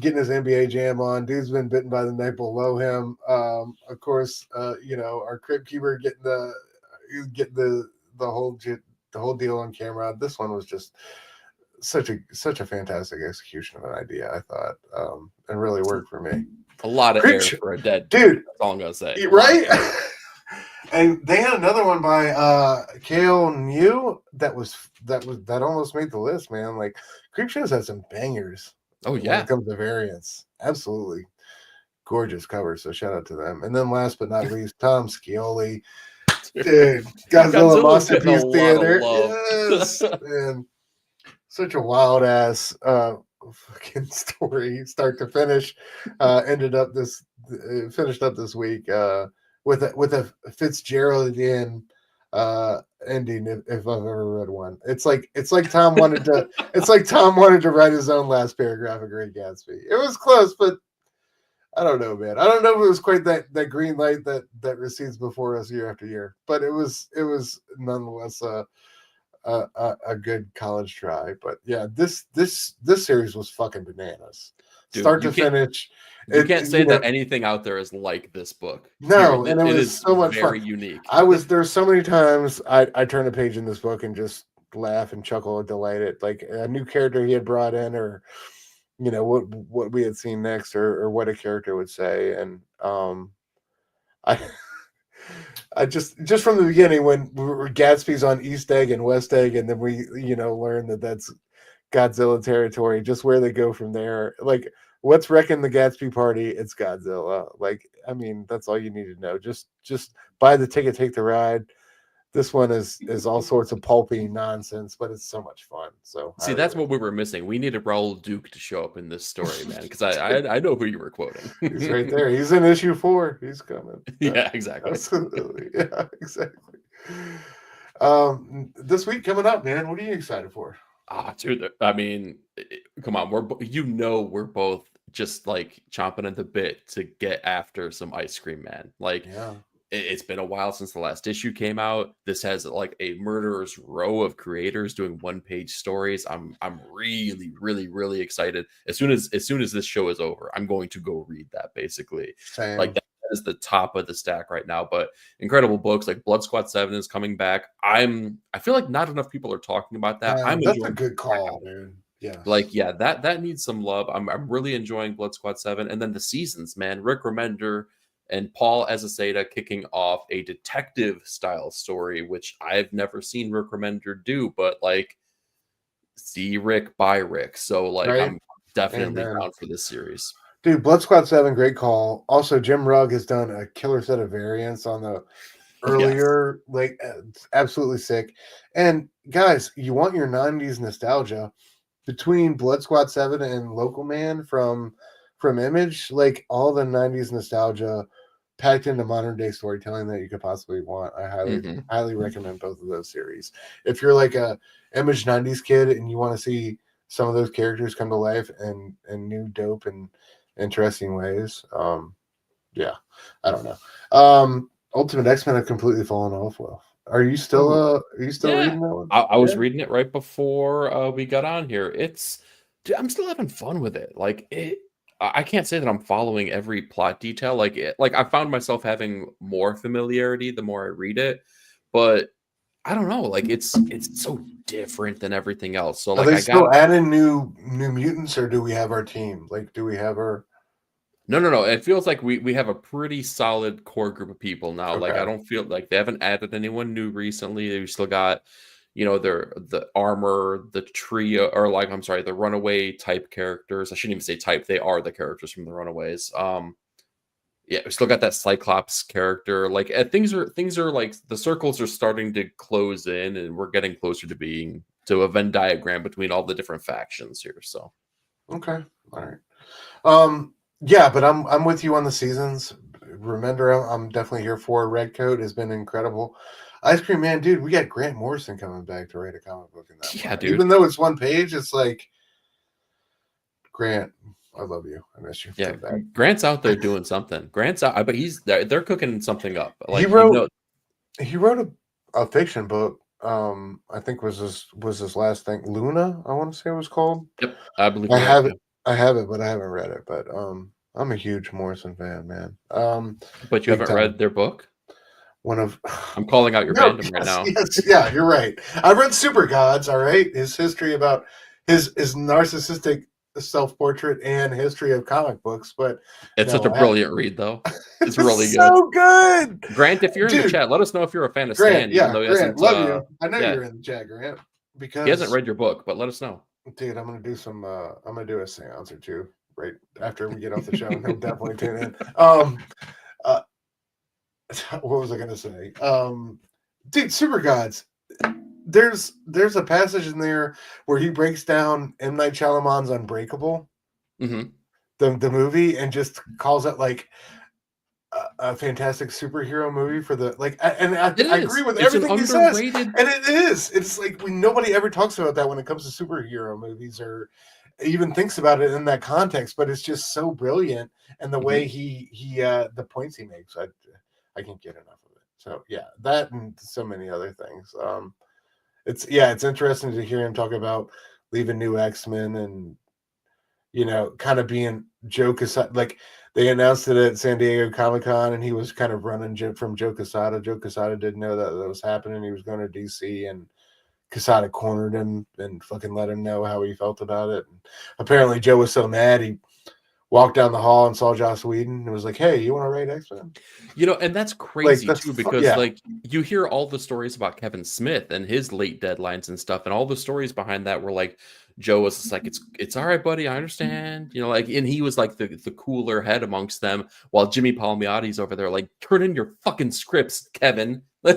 getting his NBA jam on. Dude's been bitten by the night below him. Of course, you know, our crypt keeper getting the whole deal on camera. This one was just such a fantastic execution of an idea, I thought, and really worked for me. A lot of air for a dead dude. That's all I'm gonna say. Right? And they had another one by Kale New that almost made the list, man. Like Creepshow's had some bangers. Oh yeah, when it comes to variants, absolutely gorgeous cover. So shout out to them. And then last but not least, Tom Scioli, dude, Godzilla Masterpiece Theater. Yes, man, such a wild ass fucking story, start to finish. Finished up this week. With a Fitzgeraldian ending, if I've ever read one. It's like Tom wanted to write his own last paragraph of Great Gatsby. It was close, but I don't know, man. I don't know if it was quite that green light that recedes before us year after year, but it was nonetheless a good college try. But yeah, this series was fucking bananas, dude, start to finish. You can't say that anything out there is like this book. No, and it was so much very fun. Unique. There's so many times I turn a page in this book and just laugh and chuckle and delight it, like a new character he had brought in, or you know what we had seen next, or what a character would say. And I just from the beginning when Gatsby's on East Egg and West Egg, and then we learn that that's Godzilla territory, just where they go from there, like. What's wrecking the Gatsby party? It's Godzilla. Like, I mean, that's all you need to know. Just buy the ticket, take the ride. This one is all sorts of pulpy nonsense, but it's so much fun. So see, that's what we were missing. We needed Raoul Duke to show up in this story, man, because I know who you were quoting. He's right there. He's in issue 4. He's coming. Yeah, exactly. Absolutely. Yeah, exactly. This week coming up, man. What are you excited for? Dude, I mean, come on, we're both just like chomping at the bit to get after some Ice Cream Man. Like, yeah. It's been a while since the last issue came out. This has like a murderer's row of creators doing one-page stories. I'm really, really, really excited. As soon as this show is over, I'm going to go read that. Basically, same. Like that is the top of the stack right now. But incredible books like Blood Squad 7 is coming back. I feel like not enough people are talking about that. Yeah, that's a good call, dude. Yeah, like that needs some love. I'm really enjoying Blood Squad 7, and then the seasons, man. Rick Remender and Paul Azaceta kicking off a detective style story, which I've never seen Rick Remender do, but like see Rick by Rick. So like right? I'm definitely down for this series. Dude, Blood Squad 7, great call. Also, Jim Rugg has done a killer set of variants on the earlier, yes. Like absolutely sick. And guys, you want your 90s nostalgia between Blood Squad 7 and Local Man from Image, like all the 90s nostalgia packed into modern day storytelling that you could possibly want. I highly recommend both of those series. If you're like a Image 90s kid and you want to see some of those characters come to life in new, dope, and interesting ways, yeah, I don't know. Ultimate X-Men have completely fallen off. Well, are you still reading that one? I was reading it right before we got on here. Dude, I'm still having fun with it. Like I can't say that I'm following every plot detail. Like I found myself having more familiarity the more I read it, but I don't know. Like it's so different than everything else. So like, are they still adding new mutants, or do we have our team? Like, do we have our? No. It feels like we have a pretty solid core group of people now. Okay. Like I don't feel like they haven't added anyone new recently. They've still got, the armor, the trio, or like, I'm sorry, the runaway type characters. I shouldn't even say type. They are the characters from the Runaways. Yeah, we still got that Cyclops character. Like things are like the circles are starting to close in, and we're getting closer to a Venn diagram between all the different factions here. So, okay, all right. Yeah, but I'm with you on the seasons. Remember, I'm definitely here for. Redcoat has been incredible. Ice Cream Man, dude, we got Grant Morrison coming back to write a comic book in that. Yeah, one. dude. Even though it's one page, it's like, Grant, I love you. I miss you. Yeah, Come back. Grant's out there doing something. Grant's out, but they're cooking something up. He Like, wrote a fiction book. I think was his last thing. Luna, I want to say it was called. Yep, I believe I you're right. have it. Yeah. I have it, but I haven't read it. But I'm a huge Morrison fan, man. But you Big haven't time. read their book? One of I'm calling out your no, fandom right yes, now. yes, yeah, you're right. I read Super Gods. All right, his history about his narcissistic self-portrait and history of comic books. But It's such no, a brilliant read, though. It's really it's good. so good, Grant, if you're in the dude. chat, let us know if you're a fan of Grant, Stan, even yeah, though he Grant, hasn't. love you. I know Yeah, you're in the chat, Grant, he hasn't because read your book, but let us know. dude, I'm gonna do some. I'm gonna do a seance or two right after we get off the show, and he'll definitely tune in. Uh, what was I gonna say? Dude, Super Gods. There's a passage in there where he breaks down M. Night Shyamalan's Unbreakable, Mm-hmm. the movie, and just calls it like a fantastic superhero movie for the like. And I agree with It's an everything he says, underrated. and it is. It's like nobody ever talks about that when it comes to superhero movies or even thinks about it in that context. But it's just so brilliant, and the way he the points he makes, I can't get enough of it. So yeah, that and so many other things. It's interesting to hear him talk about leaving New X-Men and kind of being Joe Quesada. Like they announced it at San Diego Comic-Con, and he was kind of running from Joe Quesada. Joe Quesada didn't know that was happening. He was going to DC, and Quesada cornered him and fucking let him know how he felt about it. And apparently, Joe was so mad he walked down the hall and saw Joss Whedon and was like, "Hey, you want to write X-Men?" And that's crazy Like too, because yeah. like you hear all the stories about Kevin Smith and his late deadlines and stuff, and all the stories behind that were like Joe was just like, it's all right, buddy, I understand. Like, and he was like the cooler head amongst them, while Jimmy Palmiotti's over there like, turn in your fucking scripts, Kevin. So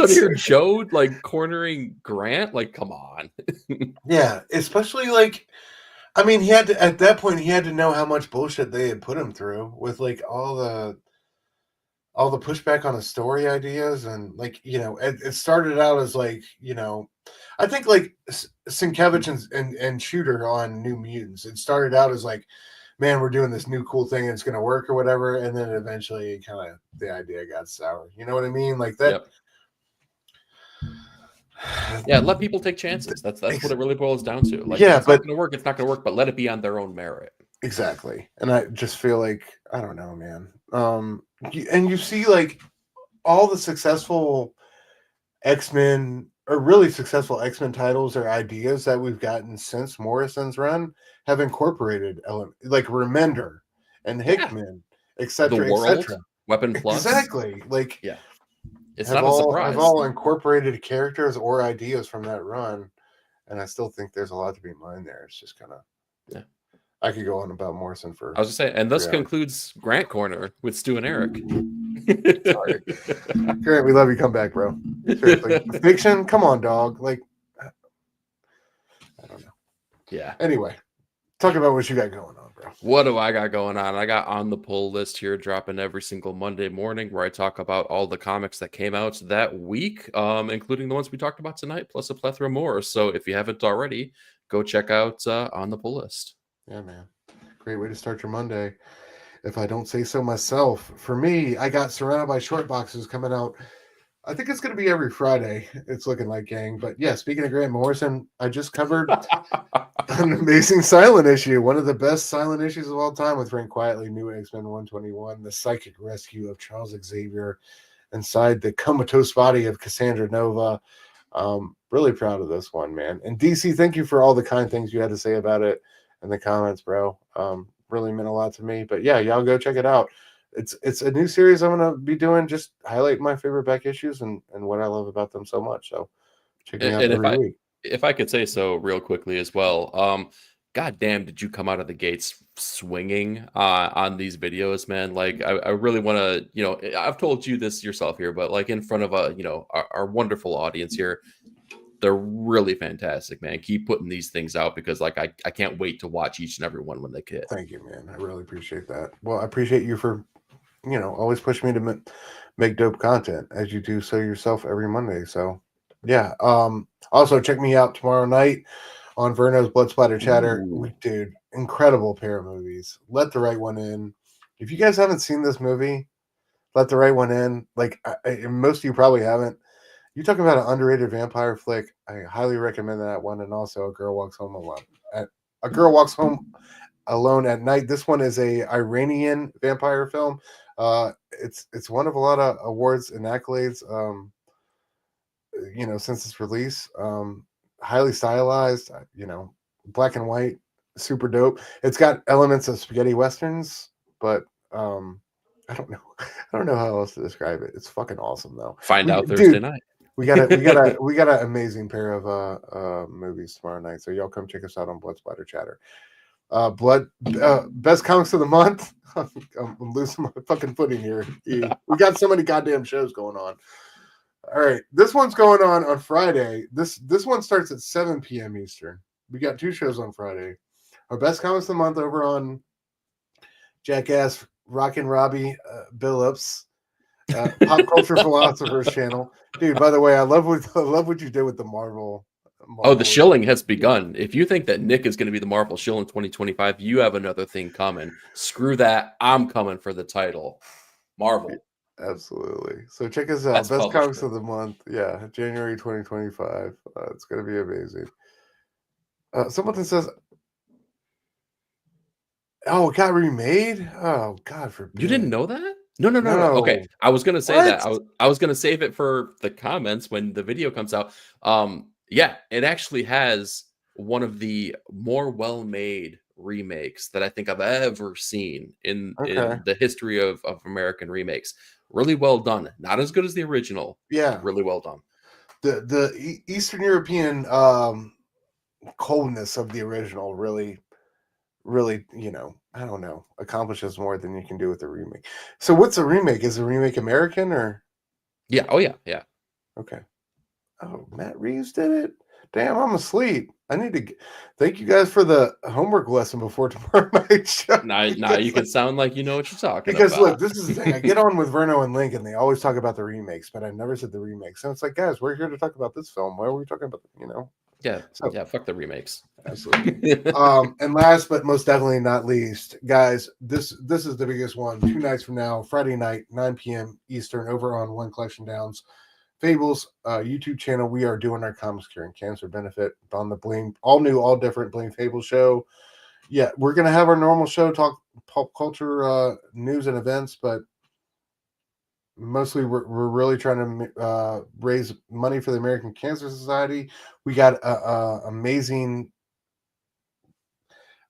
to hear Joe like cornering Grant, like, come on. Yeah, especially like, I mean, he had to at that point he had to know how much bullshit they had put him through with like all the pushback on the story ideas, and like it started out as like I think like Sienkiewicz and Shooter on New Mutants. It started out as like, man, we're doing this new cool thing and it's gonna work or whatever, and then eventually kind of the idea got sour. You know what I mean? Like that. Yep. Yeah, let people take chances. That's what it really boils down to. Like, yeah, if it's not going to work, it's not going to work, but let it be on their own merit. Exactly. And I just feel like, I don't know, man. And you see like all the successful X-Men or really successful X-Men titles or ideas that we've gotten since Morrison's run have incorporated like Remender and Hickman, The etc., World, etc. Weapon Plus. Exactly. Like Yeah. It's have not a surprise. all incorporated characters or ideas from that run, and I still think there's a lot to be mined there. It's just kind of I could go on about Morrison for. I was just saying, and thus concludes Grant Corner with Stu and Eric. Sorry, Grant, we love you. Come back, bro. Seriously, fiction. Come on, dog. Like, I don't know. Yeah. Anyway, talk about what you got going on, bro. What do I got going on? I got On the Pull list here, dropping every single Monday morning, where I talk about all the comics that came out that week, including the ones we talked about tonight, plus a plethora more. So if you haven't already, go check out On the Pull list. Yeah, man. Great way to start your Monday. If I don't say so myself. For me, I got Surrounded by Short Boxes coming out. I think it's going to be every Friday. It's looking like, gang. But yeah, speaking of Grant Morrison, I just covered an amazing silent issue. One of the best silent issues of all time with Frank Quietly, New X-Men 121, the psychic rescue of Charles Xavier inside the comatose body of Cassandra Nova. Really proud of this one, man. And DC, thank you for all the kind things you had to say about it in the comments, bro. Really meant a lot to me. But yeah, y'all go check it out. It's a new series I'm gonna be doing, just highlight my favorite back issues and what I love about them so much. So check me out every week. If I could say so real quickly as well, god damn, did you come out of the gates swinging on these videos, man? Like I really want to, I've told you this yourself here, but like in front of our wonderful audience here, they're really fantastic, man. Keep putting these things out because like I can't wait to watch each and every one when they hit. Thank you, man. I really appreciate that. Well, I appreciate you for always push me to make dope content as you do so yourself every Monday. So, yeah. Also, check me out tomorrow night on Verno's Blood Splatter Chatter. Ooh, Dude, incredible pair of movies. Let the Right One In. If you guys haven't seen this movie, Let the Right One In. Like, most of you probably haven't. You talk about an underrated vampire flick. I highly recommend that one. And also, A Girl Walks Home Alone. A Girl Walks Home Alone at Night. This one is a Iranian vampire film. It's won of a lot of awards and accolades. Since its release, highly stylized. Black and white, super dope. It's got elements of spaghetti westerns, but I don't know. I don't know how else to describe it. It's fucking awesome though. find We out Thursday dude, night. we got an amazing pair of movies tomorrow night. So y'all come check us out on Blood Splatter Chatter. Best comics of the month. I'm losing my fucking footing here. We got so many goddamn shows going on. All right, this one's going on Friday. This one starts at 7 p.m. Eastern. We got 2 shows on Friday. Our best comics of the month over on Jackass Rockin' Robbie Billups, Pop Culture Philosophers channel. Dude, by the way, I love what you did with the Marvel. Oh, the shilling has begun. If you think that Nick is going to be the Marvel shill in 2025, you have another thing coming. Screw that. I'm coming for the title. Marvel. Absolutely. So check us out. That's Best comics publisher. of the month. Yeah, January 2025. It's going to be amazing. Someone says, "Oh, it got remade." Oh, God You didn't forbid. know that? No. Okay, No. I was gonna say What? that. I was gonna save it for the comments when the video comes out. Yeah, it actually has one of the more well-made remakes that I think I've ever seen Okay. in the history of American remakes. Really well done. Not as good as the original. Yeah. Really well done. The Eastern European coldness of the original really, I don't know, accomplishes more than you can do with the remake. So what's a remake? Is a remake American or Yeah. Oh yeah. Yeah. okay? Oh, Matt Reeves did it. Damn, I'm asleep. I need to thank you guys for the homework lesson before tomorrow night show. Now you can sound like you know what you're talking Because look, about. this is the thing. I get on with Verno and Link, and they always talk about the remakes, but I never said the remakes. So it's like, guys, we're here to talk about this film. Why are we talking about, Yeah. So Yeah. Fuck the remakes. absolutely. And last but most definitely not least, guys, this is the biggest one. 2 nights from now, Friday night, 9 p.m. Eastern, over on One Collection Downs Fables YouTube channel. We are doing our Comics Curing Cancer benefit on the Blame, all new, all different Blame Fables show. Yeah, we're gonna have our normal show, talk pop culture news and events, but mostly we're really trying to raise money for the American Cancer Society. We got a amazing,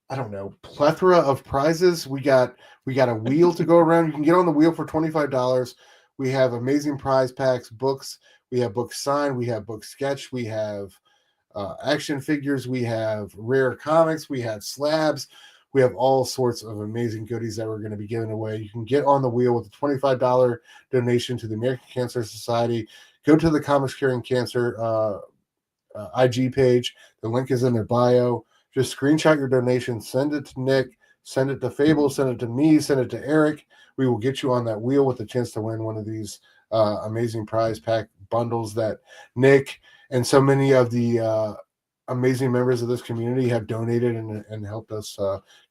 I don't know, plethora of prizes. We got a wheel to go around. You can get on the wheel for $25. We have amazing prize packs, books. We have books signed. We have books sketched. We have action figures. We have rare comics. We have slabs. We have all sorts of amazing goodies that we're going to be giving away. You can get on the wheel with a $25 donation to the American Cancer Society. Go to the Comics Curing Cancer IG page. The link is in their bio. Just screenshot your donation, send it to Nick, send it to Fable, send it to me, send it to Eric. We will get you on that wheel with a chance to win one of these amazing prize pack bundles that Nick and so many of the amazing members of this community have donated and helped us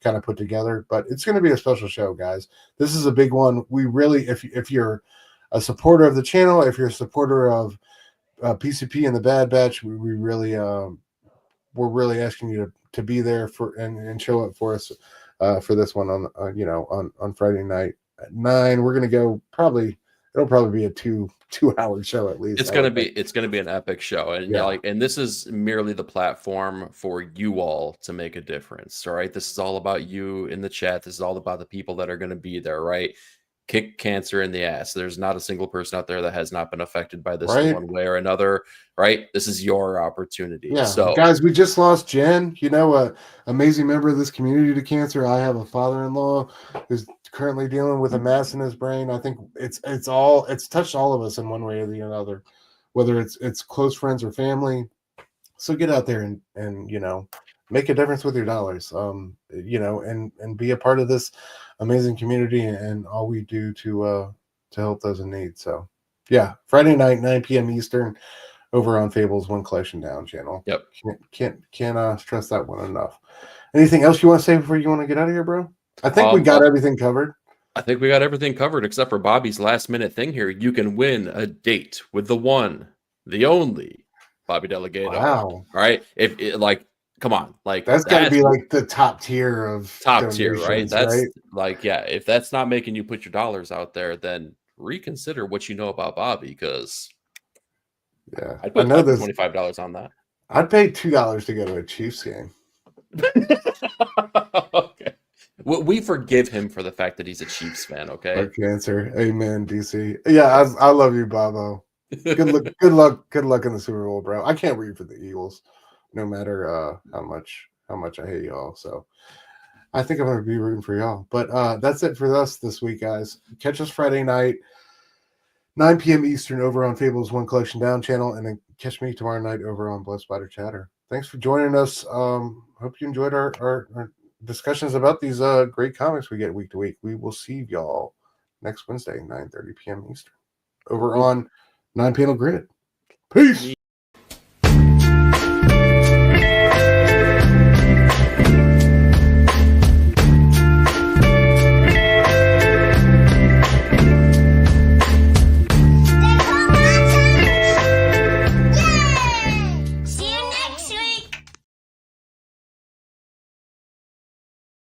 kind of put together. But it's going to be a special show, guys. This is a big one. We really, if you're a supporter of the channel, if you're a supporter of PCP and the Bad Batch, we really we're really asking you to be there for and show up for us for this one on on Friday night at 9. We're gonna go it'll probably be a 2 hour show at least. I would think. It's gonna be an epic show, and Yeah, and this is merely the platform for you all to make a difference. All right, this is all about you in the chat. This is all about the people that are going to be there. Right, kick cancer in the ass. There's not a single person out there that has not been affected by this in right. one way or another. Right, this is your opportunity. Yeah, So guys, we just lost Jen. A amazing member of this community to cancer. I have a father-in-law who's currently dealing with a mass in his brain. I think it's touched all of us in one way or the other, whether it's close friends or family. So get out there and make a difference with your dollars. And be a part of this amazing community and all we do to help those in need. So yeah, Friday night, 9 p.m. Eastern, over on Fables One Collection Down channel. Yep. Can't stress that one enough. Anything else you want to say before you want to get out of here, bro? I think we got everything covered. I think we got everything covered except for Bobby's last minute thing here. You can win a date with the one, the only Bobby Delegato. Wow. All right. If it, like, come on, like that's got to be like the top tier of top tier, right? That's right? like, yeah. If that's not making you put your dollars out there, then reconsider what you know about Bobby, because yeah, I'd put $25 on that. I'd pay $2 to go to a Chiefs game. Okay. We forgive him for the fact that he's a Chiefs fan. Okay. Our cancer. Amen, DC. Yeah, I love you, Bobo. Good luck in the Super Bowl, bro. I can't root for the Eagles, no matter how much I hate y'all. So I think I'm gonna be rooting for y'all. But that's it for us this week, guys. Catch us Friday night, 9 p.m. Eastern, over on Fables One Collection Down channel, and then catch me tomorrow night over on Blood Splatter Chatter. Thanks for joining us. Hope you enjoyed our discussions about these great comics we get week to week. We will see y'all next Wednesday, 9:30 p.m. Eastern, over on 9 Panel Grid. Peace.